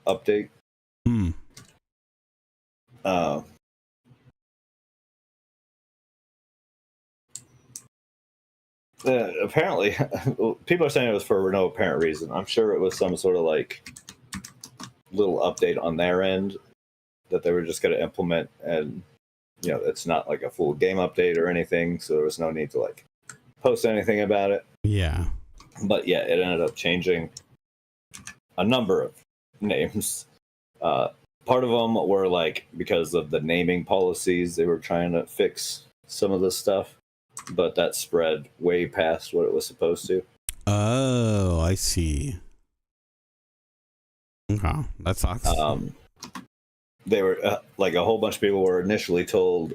Speaker 3: update. Apparently, people are saying it was for no apparent reason. I'm sure it was some sort of like little update on their end that they were just going to implement, and it's not like a full game update or anything, so there was no need to like post anything about it.
Speaker 2: Yeah.
Speaker 3: But yeah, it ended up changing a number of names. Part of them were like because of the naming policies they were trying to fix some of the stuff, but that spread way past what it was supposed to.
Speaker 2: Oh, I see. Okay, that sucks.
Speaker 3: They were like a whole bunch of people were initially told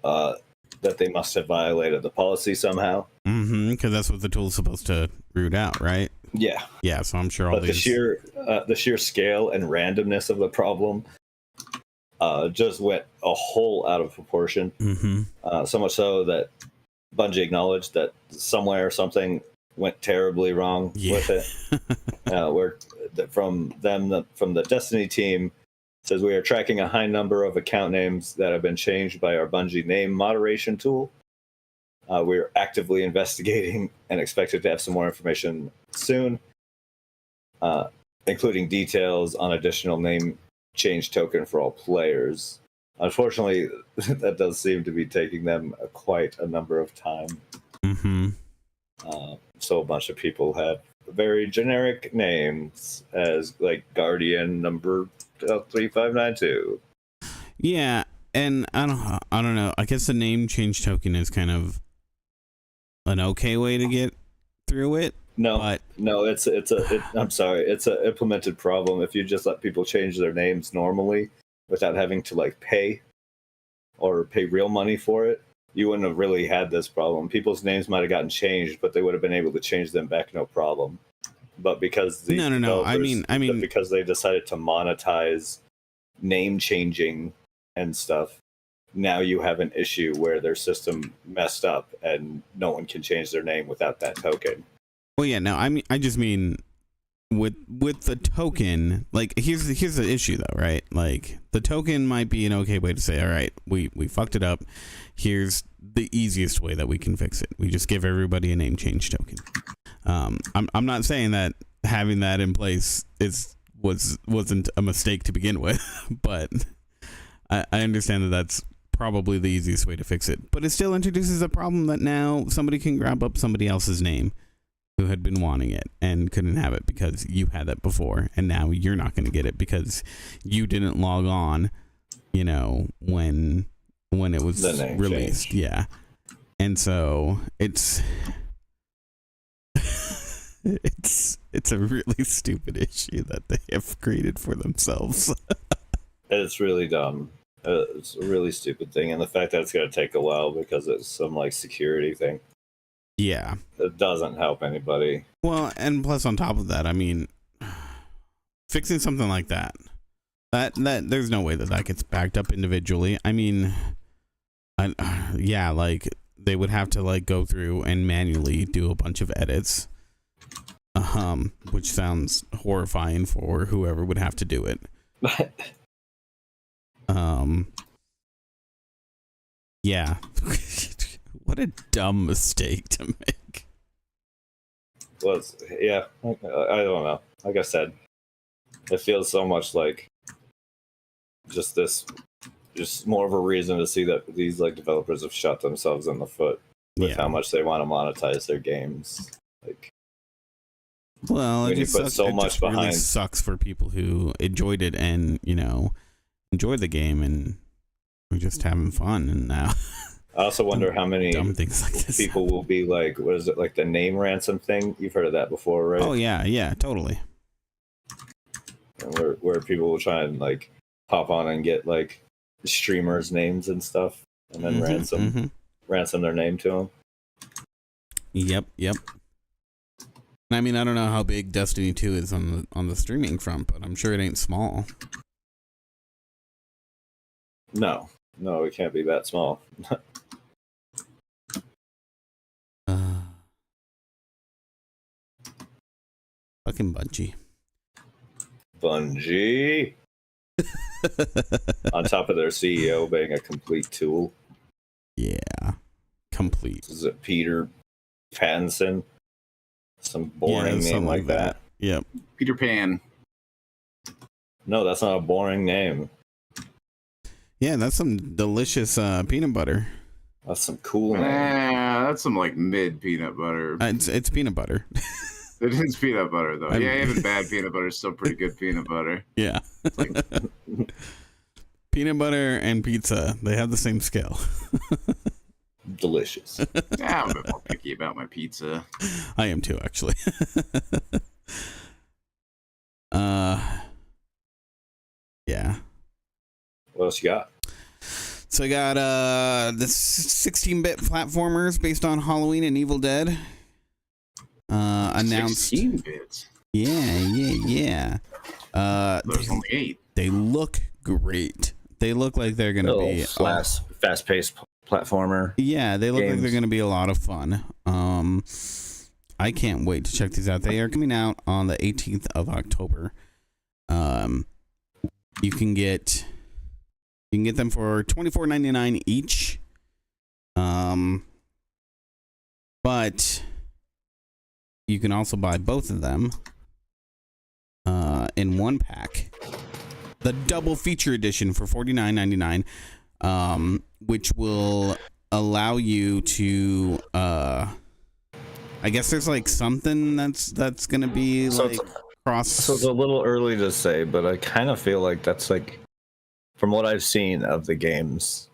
Speaker 3: that they must have violated the policy somehow.
Speaker 2: Because that's what the tool's supposed to root out, right?
Speaker 3: Yeah.
Speaker 2: Yeah, so I'm sure all
Speaker 3: but
Speaker 2: these...
Speaker 3: the sheer scale and randomness of the problem just went a whole out of proportion. So much so that Bungie acknowledged that somewhere something went terribly wrong with it. From the Destiny team says we are tracking a high number of account names that have been changed by our Bungie name moderation tool. We're actively investigating and expected to have some more information soon, including details on additional name change token for all players. Unfortunately, that does seem to be taking them quite a number of time. So a bunch of people have very generic names as like Guardian number 3592.
Speaker 2: Yeah, and I don't know. I guess the name change token is kind of an okay way to get through it.
Speaker 3: No, I'm sorry, it's an implemented problem. If you just let people change their names normally without having to like pay real money for it, you wouldn't have really had this problem. People's names might have gotten changed, but they would have been able to change them back no problem. But because
Speaker 2: no. I mean,
Speaker 3: because they decided to monetize name changing and stuff, now you have an issue where their system messed up and no one can change their name without that token.
Speaker 2: Well, yeah, no, I just mean with the token, like here's the issue though, right? Like the token might be an okay way to say, all right, we fucked it up. Here's the easiest way that we can fix it. We just give everybody a name change token. I'm not saying that having that in place wasn't a mistake to begin with, but I understand that that's probably the easiest way to fix it. But it still introduces a problem that now somebody can grab up somebody else's name who had been wanting it and couldn't have it because you had it before, and now you're not going to get it because you didn't log on, you know, when it was released. Yeah. And so it's it's a really stupid issue that they have created for themselves.
Speaker 3: It's really dumb. It's a really stupid thing, and the fact that it's going to take a while because it's some like security thing.
Speaker 2: Yeah.
Speaker 3: It doesn't help anybody.
Speaker 2: Well, and plus on top of that, I mean, fixing something like that there's no way that gets backed up individually. I mean, yeah, like they would have to like go through and manually do a bunch of edits, which sounds horrifying for whoever would have to do it. Yeah. What a dumb mistake to make.
Speaker 3: Well, yeah, I don't know. Like I said, it feels so much like just more of a reason to see that these like developers have shot themselves in the foot with how much they want to monetize their games. Like,
Speaker 2: well, it just
Speaker 3: put so much behind.
Speaker 2: Really sucks for people who enjoyed it and enjoyed the game and were just having fun, and now.
Speaker 3: I also wonder how many
Speaker 2: dumb things like this
Speaker 3: people will be like, what is it, like the name ransom thing? You've heard of that before, right?
Speaker 2: Oh, yeah, totally.
Speaker 3: And where people will try and like hop on and get like streamers' names and stuff, and then ransom their name to them.
Speaker 2: Yep. I mean, I don't know how big Destiny 2 is on the streaming front, but I'm sure it ain't small.
Speaker 3: No, it can't be that small.
Speaker 2: Fucking Bungie.
Speaker 3: On top of their CEO being a complete tool.
Speaker 2: Yeah. Complete.
Speaker 3: Is it Peter Pattinson? Some boring name like that.
Speaker 2: Yep.
Speaker 1: Peter Pan.
Speaker 3: No, that's not a boring name.
Speaker 2: Yeah, that's some delicious peanut butter.
Speaker 3: That's some cool name.
Speaker 1: That's some like mid peanut butter.
Speaker 2: It's peanut butter.
Speaker 1: It is peanut butter though. Yeah, even bad peanut butter is still pretty good peanut butter.
Speaker 2: Yeah. Peanut butter and pizza, they have the same scale.
Speaker 3: delicious.
Speaker 1: Yeah, I'm a bit more picky about my pizza.
Speaker 2: I am too, actually. Yeah.
Speaker 3: What else you got?
Speaker 2: So I got this 16-bit platformers based on Halloween and Evil Dead. Announced
Speaker 1: 16 bits.
Speaker 2: Yeah.
Speaker 1: There's only 8.
Speaker 2: They look great. They look like they're gonna be
Speaker 3: fast-paced platformer.
Speaker 2: Yeah, they look like
Speaker 3: games.
Speaker 2: they're gonna be a lot of fun. I can't wait to check these out. They are coming out on the 18th of October. You can get them for $24.99 each. But you can also buy both of them in one pack. The double feature edition for $49.99, which will allow you to I guess there's like something that's gonna be
Speaker 3: So
Speaker 2: like cross.
Speaker 3: So it's a little early to say, but I kind of feel like that's like, from what I've seen of the games,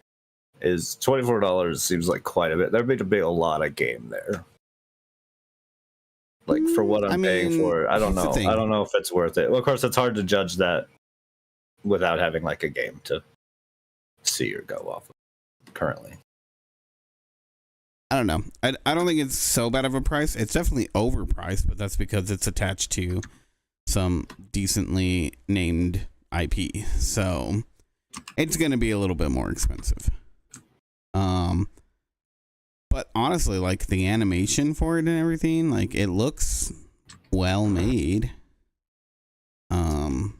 Speaker 3: is $24 seems like quite a bit. There'd be a lot of game there. Like for what I'm paying for, I don't know. I don't know if it's worth it. Well, of course, it's hard to judge that without having like a game to see or go off of currently.
Speaker 2: I don't know. I don't think it's so bad of a price. It's definitely overpriced, but that's because it's attached to some decently named IP. So it's going to be a little bit more expensive. But honestly, like the animation for it and everything, like it looks well made.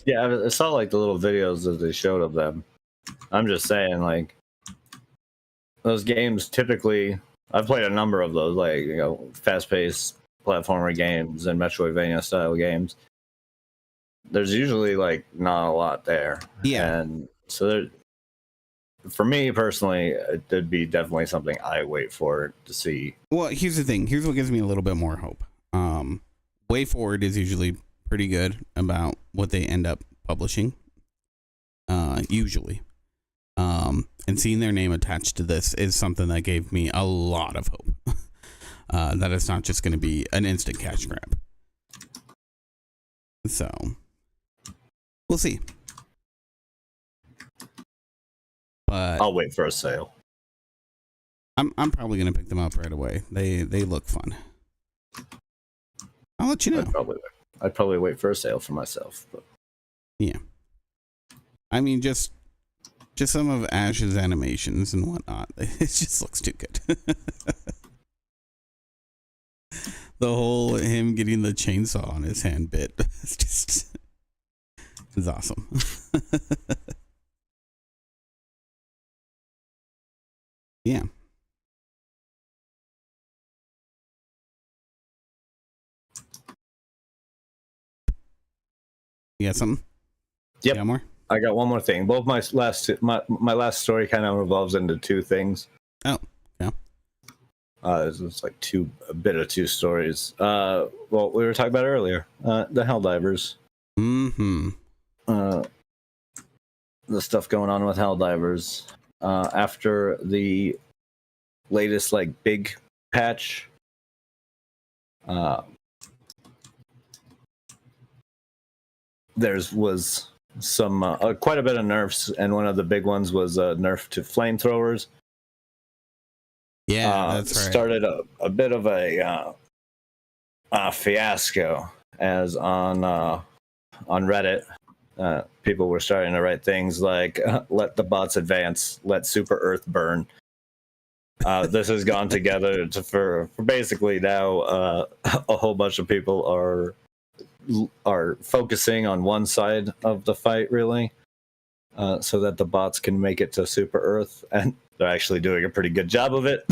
Speaker 3: Yeah, I saw like the little videos that they showed of them. I'm just saying, like, those games typically, I've played a number of those, like, you know, fast-paced platformer games and Metroidvania style games. There's usually like not a lot there.
Speaker 2: Yeah.
Speaker 3: And so there, for me personally, it'd be definitely something I wait for to see.
Speaker 2: Well, here's the thing. Here's what gives me a little bit more hope. Way Forward is usually pretty good about what they end up publishing. Usually. And seeing their name attached to this is something that gave me a lot of hope. That it's not just going to be an instant cash grab. So, we'll see. But
Speaker 3: I'll wait for a sale.
Speaker 2: I'm probably gonna pick them up right away. They look fun. I'll let you know.
Speaker 3: I'd probably wait for a sale for myself. But.
Speaker 2: Yeah. I mean, just some of Ash's animations and whatnot. It just looks too good. The whole him getting the chainsaw on his hand bit. It's awesome. Yeah. You got something?
Speaker 3: Yep.
Speaker 2: You got more?
Speaker 3: I got one more thing. Both my last story kind of revolves into two things.
Speaker 2: Oh, yeah.
Speaker 3: It's like a bit of two stories. Well, we were talking about earlier, the Helldivers.
Speaker 2: Mm-hmm.
Speaker 3: The stuff going on with Helldivers. After the latest like big patch, there was some quite a bit of nerfs, and one of the big ones was a nerf to flamethrowers.
Speaker 2: Yeah, that's right.
Speaker 3: Started a bit of a fiasco, as on Reddit, people were starting to write things like "Let the bots advance, let Super Earth burn." This has gone together for basically now a whole bunch of people are focusing on one side of the fight, really, so that the bots can make it to Super Earth, and they're actually doing a pretty good job of it.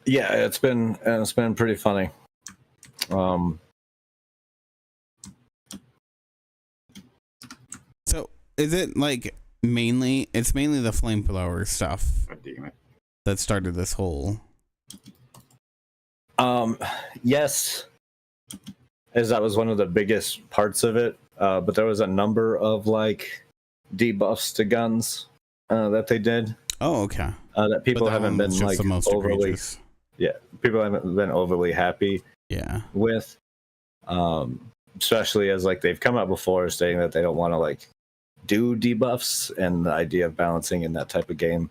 Speaker 3: Yeah, it's been pretty funny.
Speaker 2: So is it like mainly the flamethrower stuff
Speaker 1: God damn it.
Speaker 2: that started this whole?
Speaker 3: Yes, as that was one of the biggest parts of it. but there was a number of like debuffs to guns that they did.
Speaker 2: Oh, okay.
Speaker 3: That people
Speaker 2: But that
Speaker 3: haven't
Speaker 2: one was
Speaker 3: been
Speaker 2: just
Speaker 3: like
Speaker 2: the most
Speaker 3: overly,
Speaker 2: egregious.
Speaker 3: yeah, people haven't been overly happy
Speaker 2: Yeah.
Speaker 3: with, especially as like they've come out before stating that they don't want to like do debuffs, and the idea of balancing in that type of game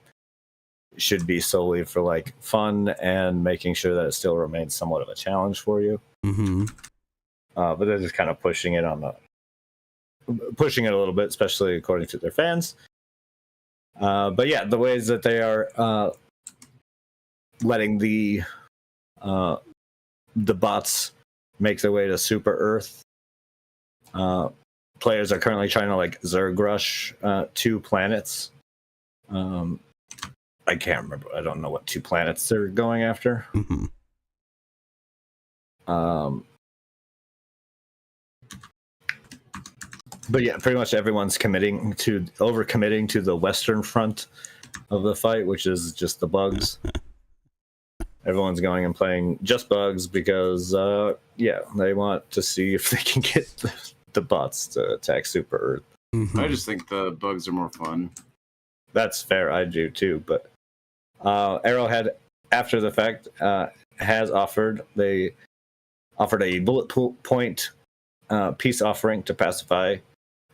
Speaker 3: should be solely for like fun and making sure that it still remains somewhat of a challenge for you.
Speaker 2: Mm-hmm.
Speaker 3: But they're just kind of pushing it a little bit, especially according to their fans. But yeah, the ways that they are letting the bots make their way to Super Earth. Players are currently trying to like Zerg rush 2 planets. I can't remember. I don't know what 2 planets they're going after.
Speaker 2: Mm-hmm.
Speaker 3: But yeah, pretty much everyone's overcommitting to the western front of the fight, which is just the bugs. Everyone's going and playing just bugs because, they want to see if they can get the bots to attack Super Earth.
Speaker 2: Mm-hmm.
Speaker 1: I just think the bugs are more fun.
Speaker 3: That's fair, I do too. But Arrowhead, after the fact, has offered. They offered a bullet point peace offering to pacify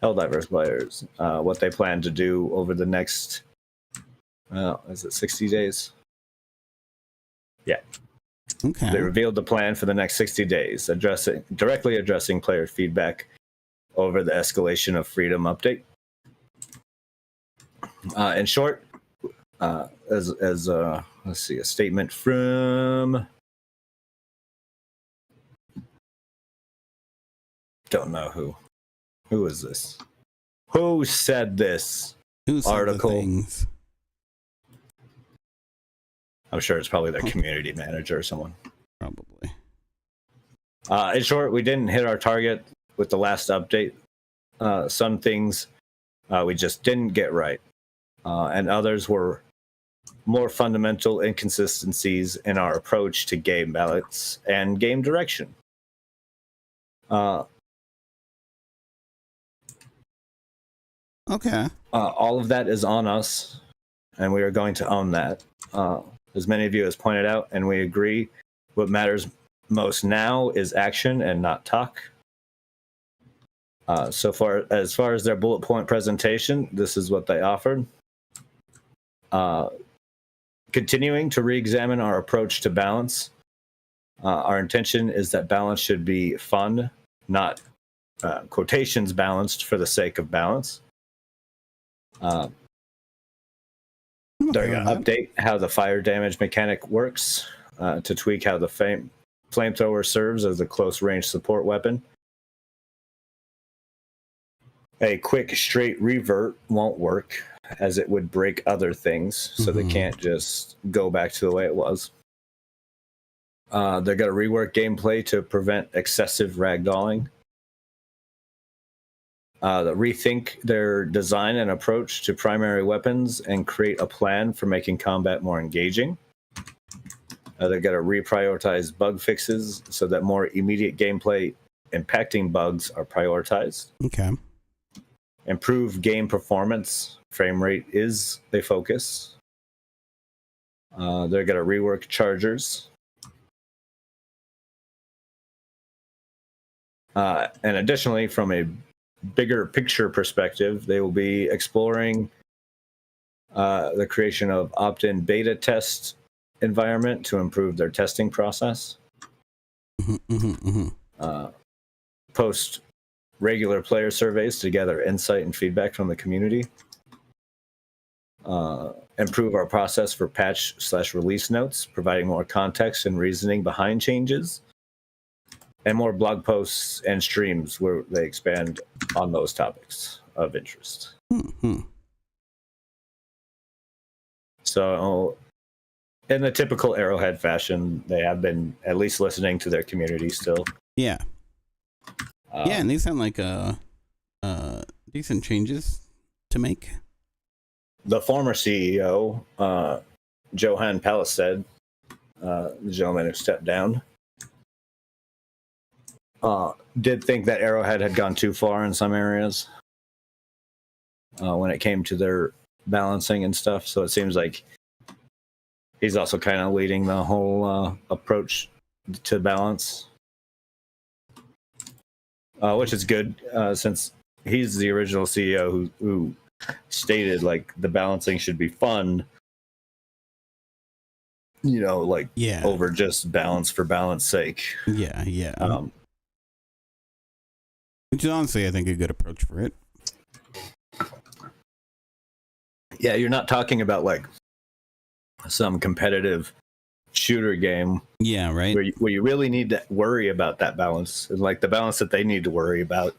Speaker 3: Helldivers players. What they plan to do over the next, is it 60 days? Yeah.
Speaker 2: Okay.
Speaker 3: They revealed the plan for the next 60 days, directly addressing player feedback over the escalation of freedom update. In short, let's see, a statement from, don't know who is this? Who said this
Speaker 2: Who said
Speaker 3: article?
Speaker 2: the things?
Speaker 3: I'm sure it's probably their community manager or someone.
Speaker 2: Probably.
Speaker 3: In short, we didn't hit our target with the last update. Some things we just didn't get right, and others were more fundamental inconsistencies in our approach to game balance and game direction.
Speaker 2: Okay.
Speaker 3: All of that is on us, and we are going to own that. As many of you has pointed out, and we agree, what matters most now is action and not talk. As far as their bullet point presentation, this is what they offered. Continuing to re-examine our approach to balance. Our intention is that balance should be fun, not quotations balanced for the sake of balance. They're going to update how the fire damage mechanic works to tweak how the flamethrower serves as a close-range support weapon. A quick, straight revert won't work, as it would break other things, so they can't just go back to the way it was. They're going to rework gameplay to prevent excessive ragdolling. Rethink their design and approach to primary weapons and create a plan for making combat more engaging. They're going to reprioritize bug fixes so that more immediate gameplay impacting bugs are prioritized.
Speaker 2: Okay.
Speaker 3: Improve game performance. Frame rate is a focus. They're going to rework chargers. And additionally, from a bigger picture perspective, they will be exploring the creation of opt-in beta test environment to improve their testing process. Post regular player surveys to gather insight and feedback from the community. Improve our process for patch/release notes, providing more context and reasoning behind changes. And more blog posts and streams where they expand on those topics of interest. So, in the typical Arrowhead fashion, they have been at least listening to their community still.
Speaker 2: Yeah. And these sound like decent changes to make.
Speaker 3: The former CEO, Johan Palisade, the gentleman who stepped down, did think that Arrowhead had gone too far in some areas when it came to their balancing and stuff. So it seems like he's also kind of leading the whole approach to balance, which is good since he's the original CEO who stated like the balancing should be fun, like over just balance for balance sake.
Speaker 2: Yeah. Which is honestly, I think, a good approach for it.
Speaker 3: Yeah, you're not talking about like some competitive shooter game.
Speaker 2: Yeah, right.
Speaker 3: Where you really need to worry about that balance. And like the balance that they need to worry about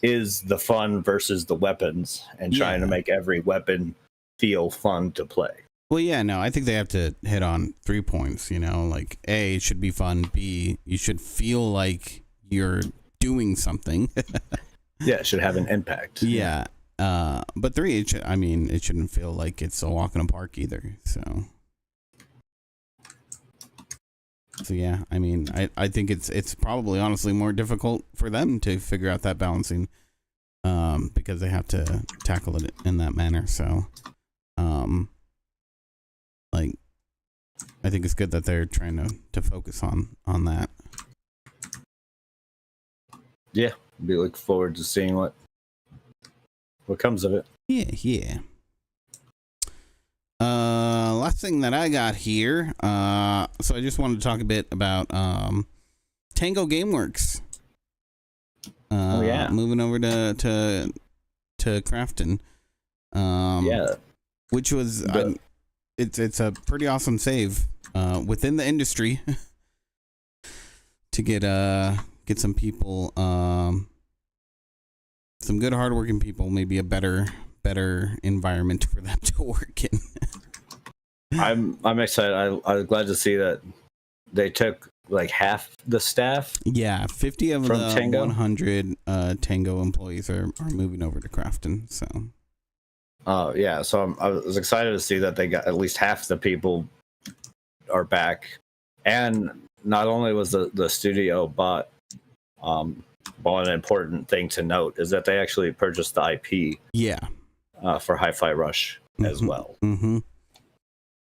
Speaker 3: is the fun versus the weapons and trying to make every weapon feel fun to play.
Speaker 2: Well, yeah, no, I think they have to hit on 3 points, like A, it should be fun. B, you should feel like you're doing something.
Speaker 3: Yeah, it should have an impact.
Speaker 2: Yeah. But 3, it shouldn't feel like it's a walk in a park either. So yeah, I think it's probably honestly more difficult for them to figure out that balancing, because they have to tackle it in that manner. So, I think it's good that they're trying to focus on that.
Speaker 3: Yeah, be looking forward to seeing what comes of it.
Speaker 2: Yeah. Last thing that I got here. So I just wanted to talk a bit about Tango Gameworks. Moving over to Crafton. Which was it's a pretty awesome save within the industry to get some people, some good hardworking people, maybe a better environment for them to work in.
Speaker 3: I'm excited. I'm glad to see that they took like half the staff.
Speaker 2: Yeah, 50 of the
Speaker 3: Tango?
Speaker 2: 100 Tango employees are moving over to Crafton. So.
Speaker 3: So I was excited to see that they got at least half the people are back, and not only was the studio bought, an important thing to note is that they actually purchased the IP.
Speaker 2: Yeah.
Speaker 3: For Hi-Fi Rush as well.
Speaker 2: Mm-hmm.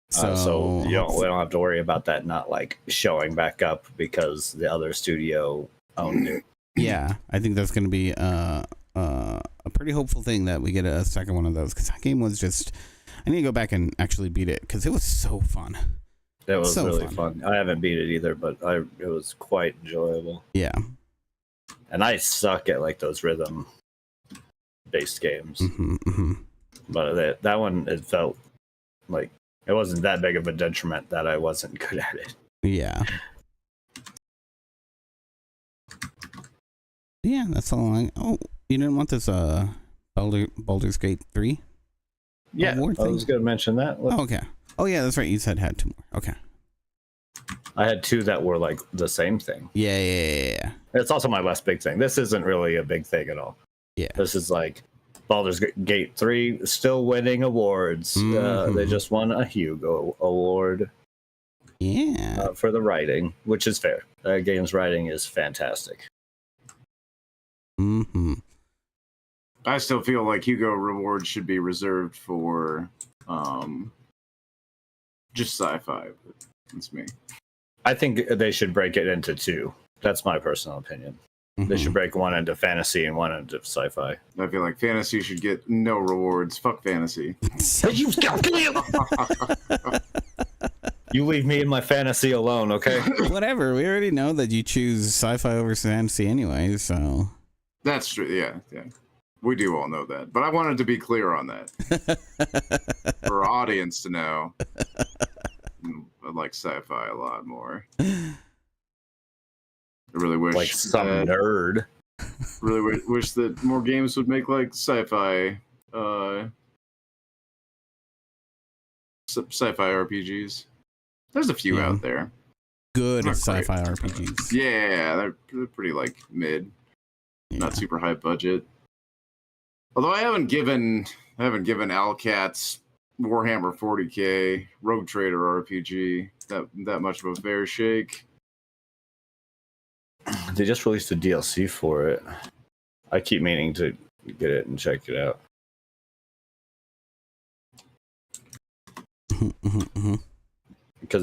Speaker 3: So we don't have to worry about that not like showing back up because the other studio owned it.
Speaker 2: Yeah, I think that's going to be a pretty hopeful thing that we get a second one of those, because that game was just, I need to go back and actually beat it because it was so fun.
Speaker 3: It was so really fun. I haven't beat it either, but it was quite enjoyable.
Speaker 2: Yeah.
Speaker 3: And I suck at like those rhythm based games.
Speaker 2: Mm-hmm.
Speaker 3: But that one, it felt like it wasn't that big of a detriment that I wasn't good at it.
Speaker 2: Yeah. Yeah, that's all you didn't want this Baldur's Gate 3?
Speaker 3: Yeah, I was going to mention that.
Speaker 2: Okay. Oh, yeah, that's right. You said had 2 more. Okay.
Speaker 3: I had 2 that were like the same thing.
Speaker 2: Yeah.
Speaker 3: It's also my last big thing. This isn't really a big thing at all.
Speaker 2: Yeah.
Speaker 3: This is like Baldur's Gate 3 still winning awards. Mm-hmm. They just won a Hugo Award.
Speaker 2: Yeah.
Speaker 3: For the writing, which is fair. That game's writing is fantastic.
Speaker 2: Mm-hmm.
Speaker 1: I still feel like Hugo rewards should be reserved for just sci-fi. But that's me.
Speaker 3: I think they should break it into 2. That's my personal opinion. Mm-hmm. They should break one into fantasy and one into sci-fi.
Speaker 1: I feel like fantasy should get no rewards. Fuck fantasy.
Speaker 3: You leave me and my fantasy alone, okay?
Speaker 2: Whatever. We already know that you choose sci-fi over fantasy anyway, so.
Speaker 1: That's true. Yeah. We do all know that. But I wanted to be clear on that. For our audience to know. I like sci-fi a lot more. I really wish
Speaker 3: like some nerd.
Speaker 1: Really wish that more games would make like sci-fi RPGs. There's a few out there.
Speaker 2: Good sci-fi RPGs.
Speaker 1: Yeah, they're pretty like mid, not super high budget. Although I haven't given Alcat's Warhammer 40K Rogue Trader RPG that much of a fair shake.
Speaker 3: Did They just released a DLC for it. I keep meaning to get it and check it out.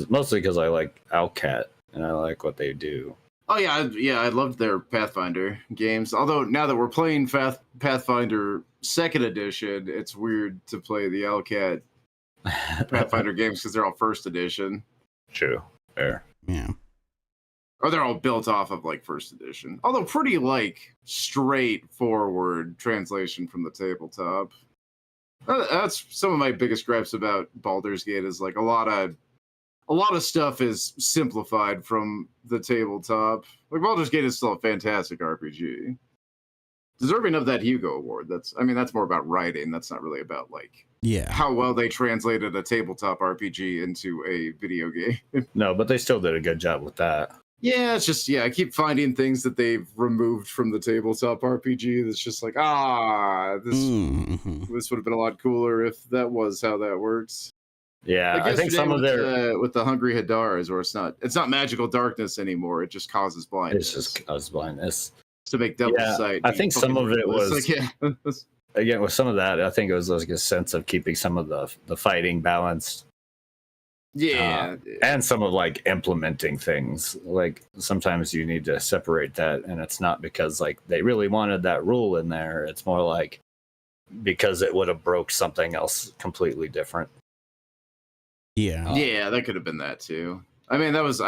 Speaker 3: Mostly because I like Owlcat and I like what they do.
Speaker 1: Oh yeah, I loved their Pathfinder games. Although now that we're playing Pathfinder Second Edition, it's weird to play the Owlcat Pathfinder games because they're all First Edition.
Speaker 3: True, fair.
Speaker 2: Yeah.
Speaker 1: Or they're all built off of like First Edition. Although pretty like straightforward translation from the tabletop. That's some of my biggest gripes about Baldur's Gate is like a lot of stuff is simplified from the tabletop. Like Baldur's Gate is still a fantastic RPG. Deserving of that Hugo Award. That's more about writing. That's not really about like how well they translated a tabletop RPG into a video game.
Speaker 3: No, but they still did a good job with that.
Speaker 1: Yeah, it's just I keep finding things that they've removed from the tabletop RPG that's just like, this would have been a lot cooler if that was how that works.
Speaker 3: Yeah,
Speaker 1: like
Speaker 3: I think some of their
Speaker 1: with the Hungry Hadars, where it's not magical darkness anymore. It just causes blindness.
Speaker 3: It's just causes blindness
Speaker 1: to make double sight.
Speaker 3: I think some of it was
Speaker 1: like,
Speaker 3: again with some of that. I think it was like a sense of keeping some of the fighting balanced.
Speaker 1: Yeah,
Speaker 3: and some of like implementing things. Like sometimes you need to separate that, and it's not because like they really wanted that rule in there. It's more like because it would have broke something else completely different.
Speaker 2: Yeah,
Speaker 1: that could have been that too. I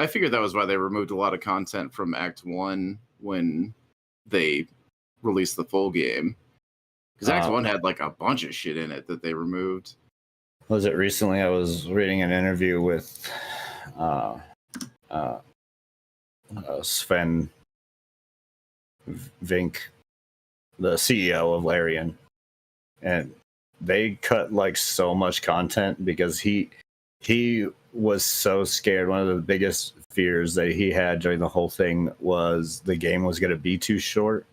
Speaker 1: figured that was why they removed a lot of content from Act 1 when they released the full game. Because Act 1 had like a bunch of shit in it that they removed.
Speaker 3: Was it recently? I was reading an interview with Sven Vink, the CEO of Larian, and they cut like so much content because he was so scared. One of the biggest fears that he had during the whole thing was the game was going to be too short.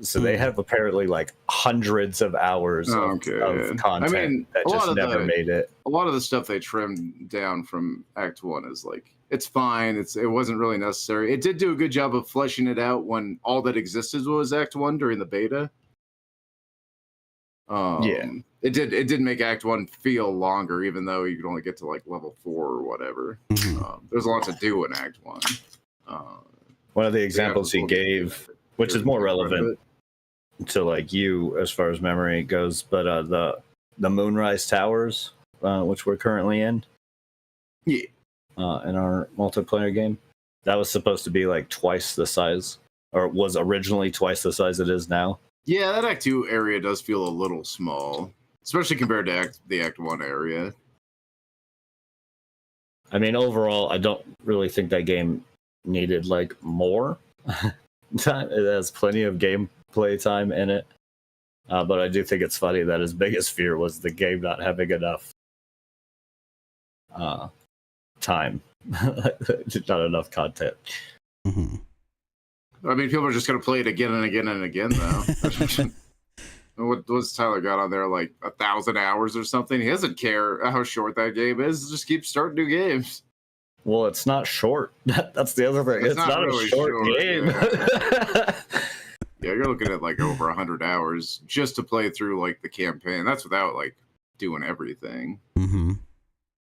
Speaker 3: So they have apparently like hundreds of hours of content that just never made it.
Speaker 1: A lot of the stuff they trimmed down from Act 1 is like, it's fine. It wasn't really necessary. It did do a good job of fleshing it out when all that existed was Act 1 during the beta. It did make Act 1 feel longer, even though you could only get to like level 4 or whatever. There's a lot to do in Act 1.
Speaker 3: One of the examples he gave, which is more relevant to like you as far as memory goes, but the Moonrise Towers, which we're currently in, in our multiplayer game, that was supposed to be like twice the size, or was originally twice the size it is now.
Speaker 1: Yeah, that Act 2 area does feel a little small, especially compared to the Act 1 area.
Speaker 3: I mean, overall, I don't really think that game needed like more time. It has plenty of gameplay time in it, but I do think it's funny that his biggest fear was the game not having enough time, not enough content.
Speaker 1: I mean, people are just going to play it again and again and again, though. What's Tyler got on there, like 1,000 hours or something? He doesn't care how short that game is. Just keep starting new games.
Speaker 3: Well, it's not short. That's the other thing. It's not really a short game.
Speaker 1: Yeah, you're looking at like over 100 hours just to play through like the campaign. That's without like doing everything.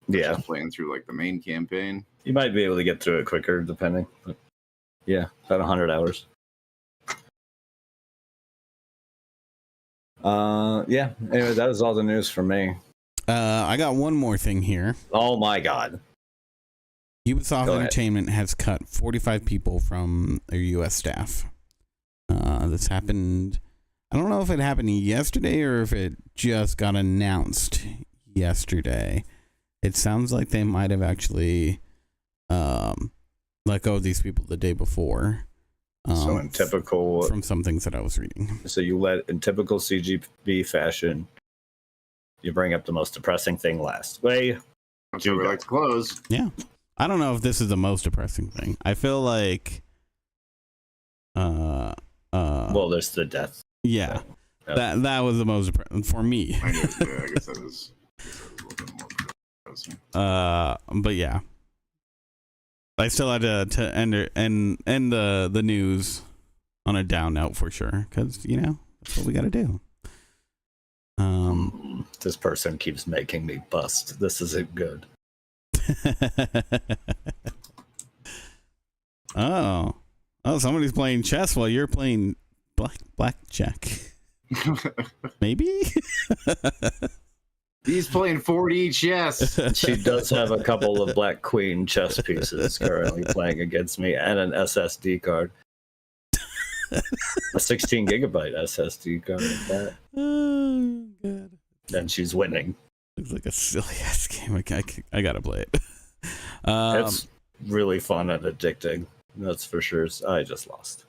Speaker 3: Yeah,
Speaker 1: just playing through like the main campaign.
Speaker 3: You might be able to get through it quicker, depending. But yeah, about 100 hours. Yeah. Anyway, that was all the news for me.
Speaker 2: I got one more thing here.
Speaker 3: Oh my god.
Speaker 2: Ubisoft Entertainment has cut 45 people from their U.S. staff. This happened. I don't know if it happened yesterday or if it just got announced yesterday. It sounds like they might have actually let go of these people the day before.
Speaker 3: So in typical
Speaker 2: from some things that I was reading.
Speaker 3: So in typical CGB fashion, you bring up the most depressing thing last.
Speaker 1: That's how we like to close.
Speaker 2: Yeah. I don't know if this is the most depressing thing. I feel like
Speaker 3: well, there's the death.
Speaker 2: Yeah. That was the most depressing for me.
Speaker 1: I guess that is a little bit more depressing.
Speaker 2: But yeah. I still had to end the news on a down note for sure, because you know that's what we got to do.
Speaker 3: This person keeps making me bust. This isn't good.
Speaker 2: Oh, somebody's playing chess while you're playing blackjack. Maybe.
Speaker 1: He's playing 4D chess.
Speaker 3: She does have a couple of black queen chess pieces currently playing against me, and an SSD card. A 16 gigabyte SSD card at that.
Speaker 2: Oh god.
Speaker 3: And she's winning.
Speaker 2: Looks like a silly ass game. I gotta play it.
Speaker 3: It's really fun and addicting. That's for sure. I just lost.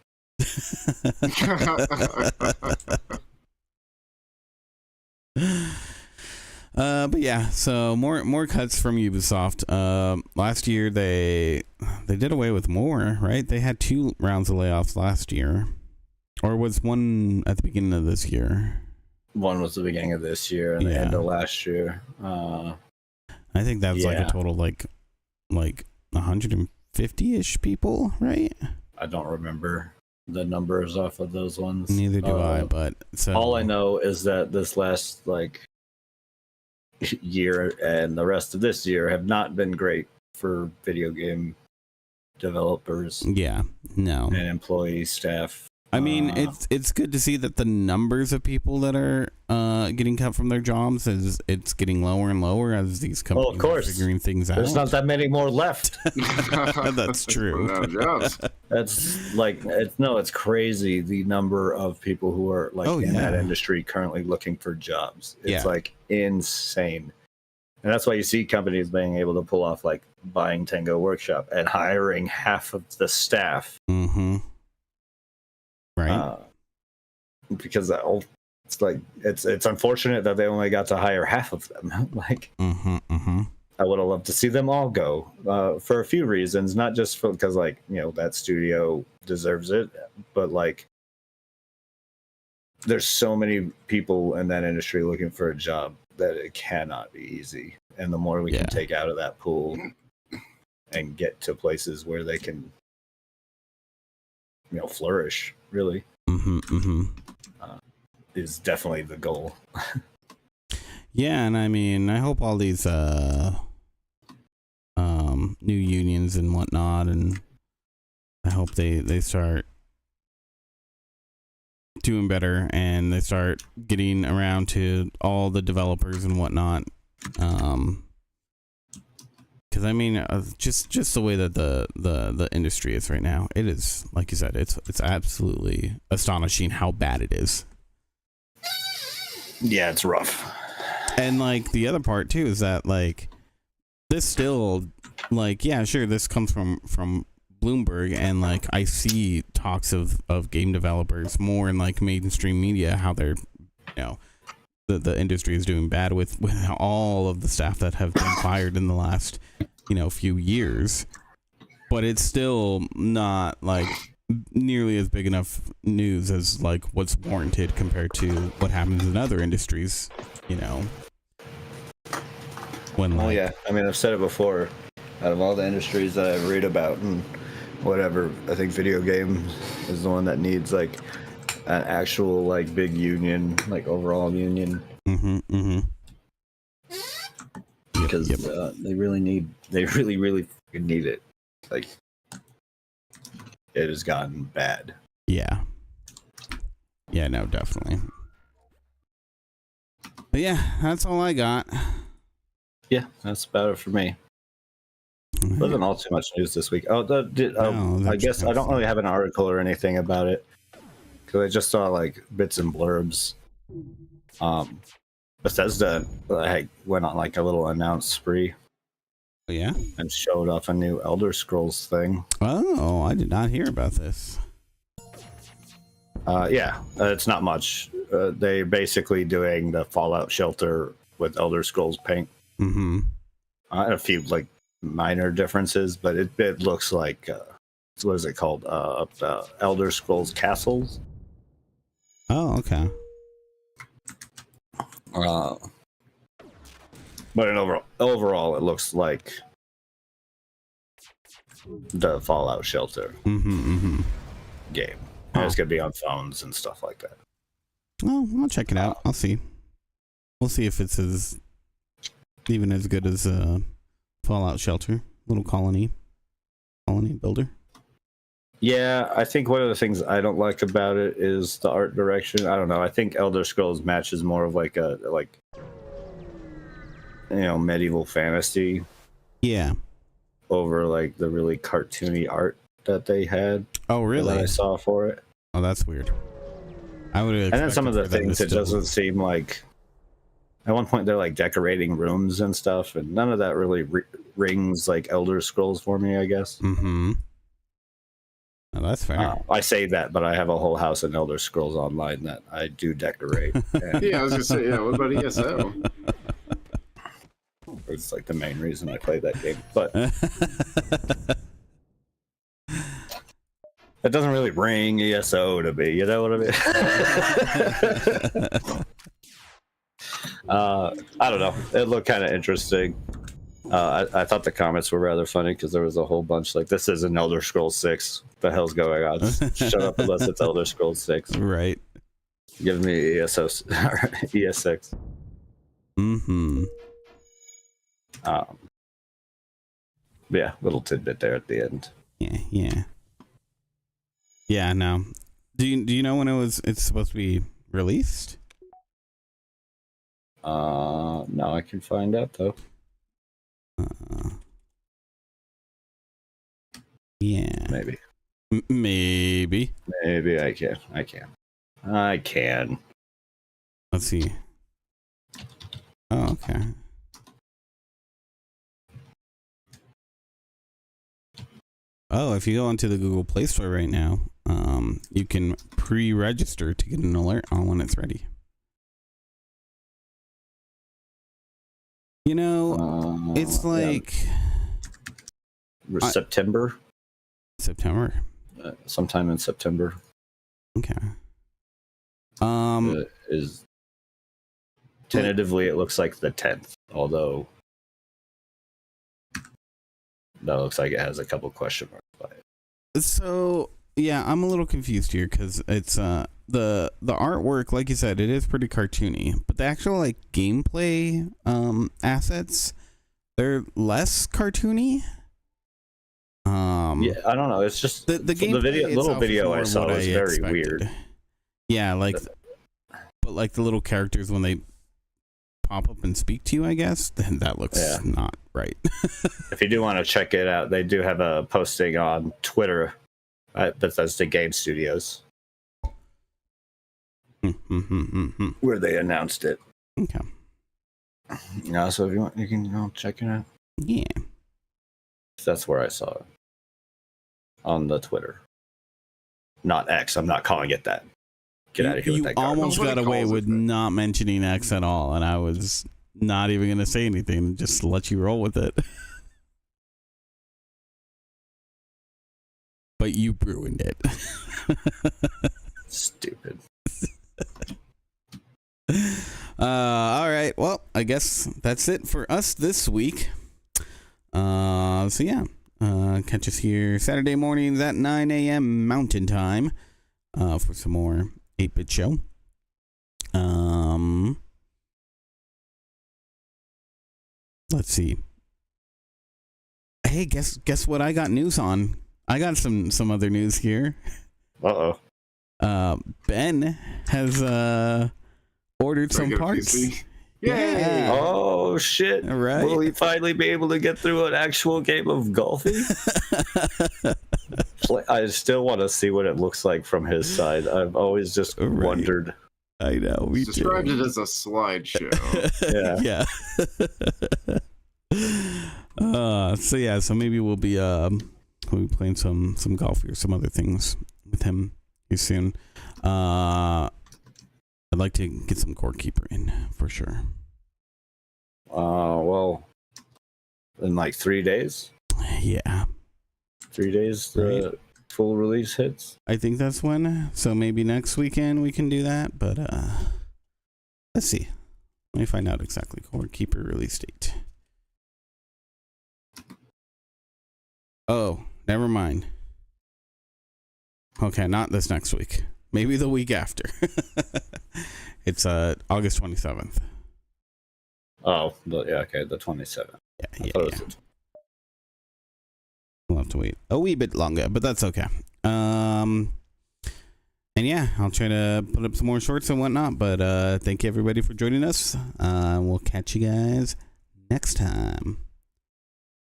Speaker 2: But yeah, so more cuts from Ubisoft. Last year they did away with more, right? They had 2 rounds of layoffs last year, or was one at the beginning of this year?
Speaker 3: One was the beginning of this year and the end of last year.
Speaker 2: I think that was like a total like 150-ish people, right?
Speaker 3: I don't remember the numbers off of those ones.
Speaker 2: Neither do I, but so
Speaker 3: all I know is that this last year and the rest of this year have not been great for video game developers.
Speaker 2: Yeah, no.
Speaker 3: And employee staff.
Speaker 2: I mean, it's good to see that the numbers of people that are getting cut from their jobs it's getting lower and lower as these companies are figuring things out.
Speaker 3: There's not that many more left.
Speaker 2: That's true.
Speaker 3: That's it's crazy the number of people who are in that industry currently looking for jobs. It's insane. And that's why you see companies being able to pull off buying Tango Workshop and hiring half of the staff.
Speaker 2: Mm-hmm. Right.
Speaker 3: Because it's unfortunate that they only got to hire half of them. I would have loved to see them all go for a few reasons, not just because that studio deserves it, but there's so many people in that industry looking for a job that it cannot be easy. And the more we can take out of that pool and get to places where they can flourish, really, is definitely the goal.
Speaker 2: Yeah, and I mean, I hope all these new unions and whatnot, and I hope they start doing better and they start getting around to all the developers and whatnot. Because I mean, just the way that the industry is right now, it is, like you said, it's absolutely astonishing how bad it is.
Speaker 3: Yeah, it's rough.
Speaker 2: And the other part too is that this still sure, this comes from Bloomberg, and I see talks of game developers more in mainstream media, how they're the industry is doing bad with all of the staff that have been fired in the last few years, but it's still not nearly as big enough news as what's warranted compared to what happens in other industries, when
Speaker 3: I mean, I've said it before, out of all the industries that I read about and whatever, I think video game is the one that needs an actual big union, overall union. Because they really fucking need it. It has gotten bad.
Speaker 2: Yeah, no, definitely. But yeah, that's all I got.
Speaker 3: Yeah, that's about it for me. Wasn't all too much news this week. I guess I don't really have an article or anything about it, because I just saw bits and blurbs. Bethesda went on a little announce spree.
Speaker 2: Yeah,
Speaker 3: and showed off a new Elder Scrolls thing.
Speaker 2: Oh, I did not hear about this.
Speaker 3: It's not much. They're basically doing the Fallout Shelter with Elder Scrolls paint. A few minor differences, but it looks like what is it called? Elder Scrolls Castles.
Speaker 2: Oh, okay.
Speaker 3: But overall, it looks like the Fallout Shelter game. And it's gonna be on phones and stuff like that.
Speaker 2: Well, I'll check it out. I'll see. We'll see if it's even as good as Fallout Shelter, little colony builder.
Speaker 3: Yeah, I think one of the things I don't like about it is the art direction. I don't know. I think Elder Scrolls matches more of like a medieval fantasy.
Speaker 2: Yeah.
Speaker 3: Over like the really cartoony art that they had.
Speaker 2: Oh, really?
Speaker 3: That I saw for it.
Speaker 2: Oh, that's weird. I would.
Speaker 3: And then some of the things, it doesn't seem like. At one point, they're like decorating rooms and stuff, and none of that really rings like Elder Scrolls for me, I guess.
Speaker 2: Mm-hmm. Oh, that's fair.
Speaker 3: I say that, but I have a whole house in Elder Scrolls Online that I do decorate.
Speaker 1: Yeah, I was gonna say, yeah. What about ESO?
Speaker 3: It's like the main reason I play that game, but it doesn't really ring ESO to me. You know what I mean? I don't know. It looked kind of interesting. I thought the comments were rather funny because there was a whole bunch like, "This isn't Elder Scrolls 6. What the hell's going on? Shut up unless it's Elder Scrolls 6."
Speaker 2: Right.
Speaker 3: Give me ES6.
Speaker 2: Mm-hmm.
Speaker 3: Yeah, little tidbit there at the end.
Speaker 2: Yeah. No. Do you know when it's supposed to be released?
Speaker 3: No, I can find out though.
Speaker 2: Yeah.
Speaker 3: Maybe.
Speaker 2: Maybe
Speaker 3: I can.
Speaker 2: Let's see. Oh, okay. Oh, if you go onto the Google Play Store right now, you can pre-register to get an alert on when it's ready. You know, it's like
Speaker 3: September.
Speaker 2: September.
Speaker 3: Sometime in September.
Speaker 2: Okay.
Speaker 3: Is tentatively it looks like the 10th, although that looks like it has a couple question marks by it.
Speaker 2: So yeah, I'm a little confused here because it's the artwork, like you said, it is pretty cartoony, but the actual like gameplay assets, they're less cartoony.
Speaker 3: Yeah, I don't know. It's just the little video I saw was very weird.
Speaker 2: Yeah, like, but like the little characters when they pop up and speak to you, I guess, then that looks not right.
Speaker 3: If you do want to check it out, they do have a posting on Twitter at Bethesda Game Studios where they announced it.
Speaker 2: Okay.
Speaker 3: Yeah, so if you want, you can check it out.
Speaker 2: Yeah.
Speaker 3: That's where I saw it. On the Twitter. Not X. I'm not calling it that. Get out of here with that.
Speaker 2: You almost got away with not mentioning X at all, and I was not even going to say anything, just let you roll with it. But you ruined it.
Speaker 3: Stupid.
Speaker 2: All right. Well, I guess that's it for us this week. So yeah, catch us here Saturday mornings at 9 a.m. Mountain Time for some more 8-Bit Show. Let's see. Hey, guess what I got news on? I got some other news here. Ben has ordered some parts.
Speaker 1: Yay!
Speaker 3: Oh shit!
Speaker 2: Right?
Speaker 3: Will he finally be able to get through an actual game of golfing? I still want to see what it looks like from his side. I've always just wondered.
Speaker 2: I know. We
Speaker 1: described it as a slideshow.
Speaker 2: Yeah. So maybe we'll be playing some golf or some other things with him here soon. I'd like to get some Core Keeper in for sure.
Speaker 3: Well, in like 3 days.
Speaker 2: Yeah.
Speaker 3: 3 days the full release hits.
Speaker 2: I think that's when. So maybe next weekend we can do that. But let's see. Let me find out exactly Core Keeper release date. Oh, never mind. Okay, not this next week. Maybe the week after. It's August 27th.
Speaker 3: Oh, but yeah, okay, the 27th.
Speaker 2: Yeah. We'll have to wait a wee bit longer, but that's okay. And yeah, I'll try to put up some more shorts and whatnot, but thank you everybody for joining us. We'll catch you guys next time.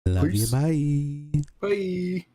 Speaker 2: Love
Speaker 1: Peace.
Speaker 2: you. Bye.
Speaker 1: Bye.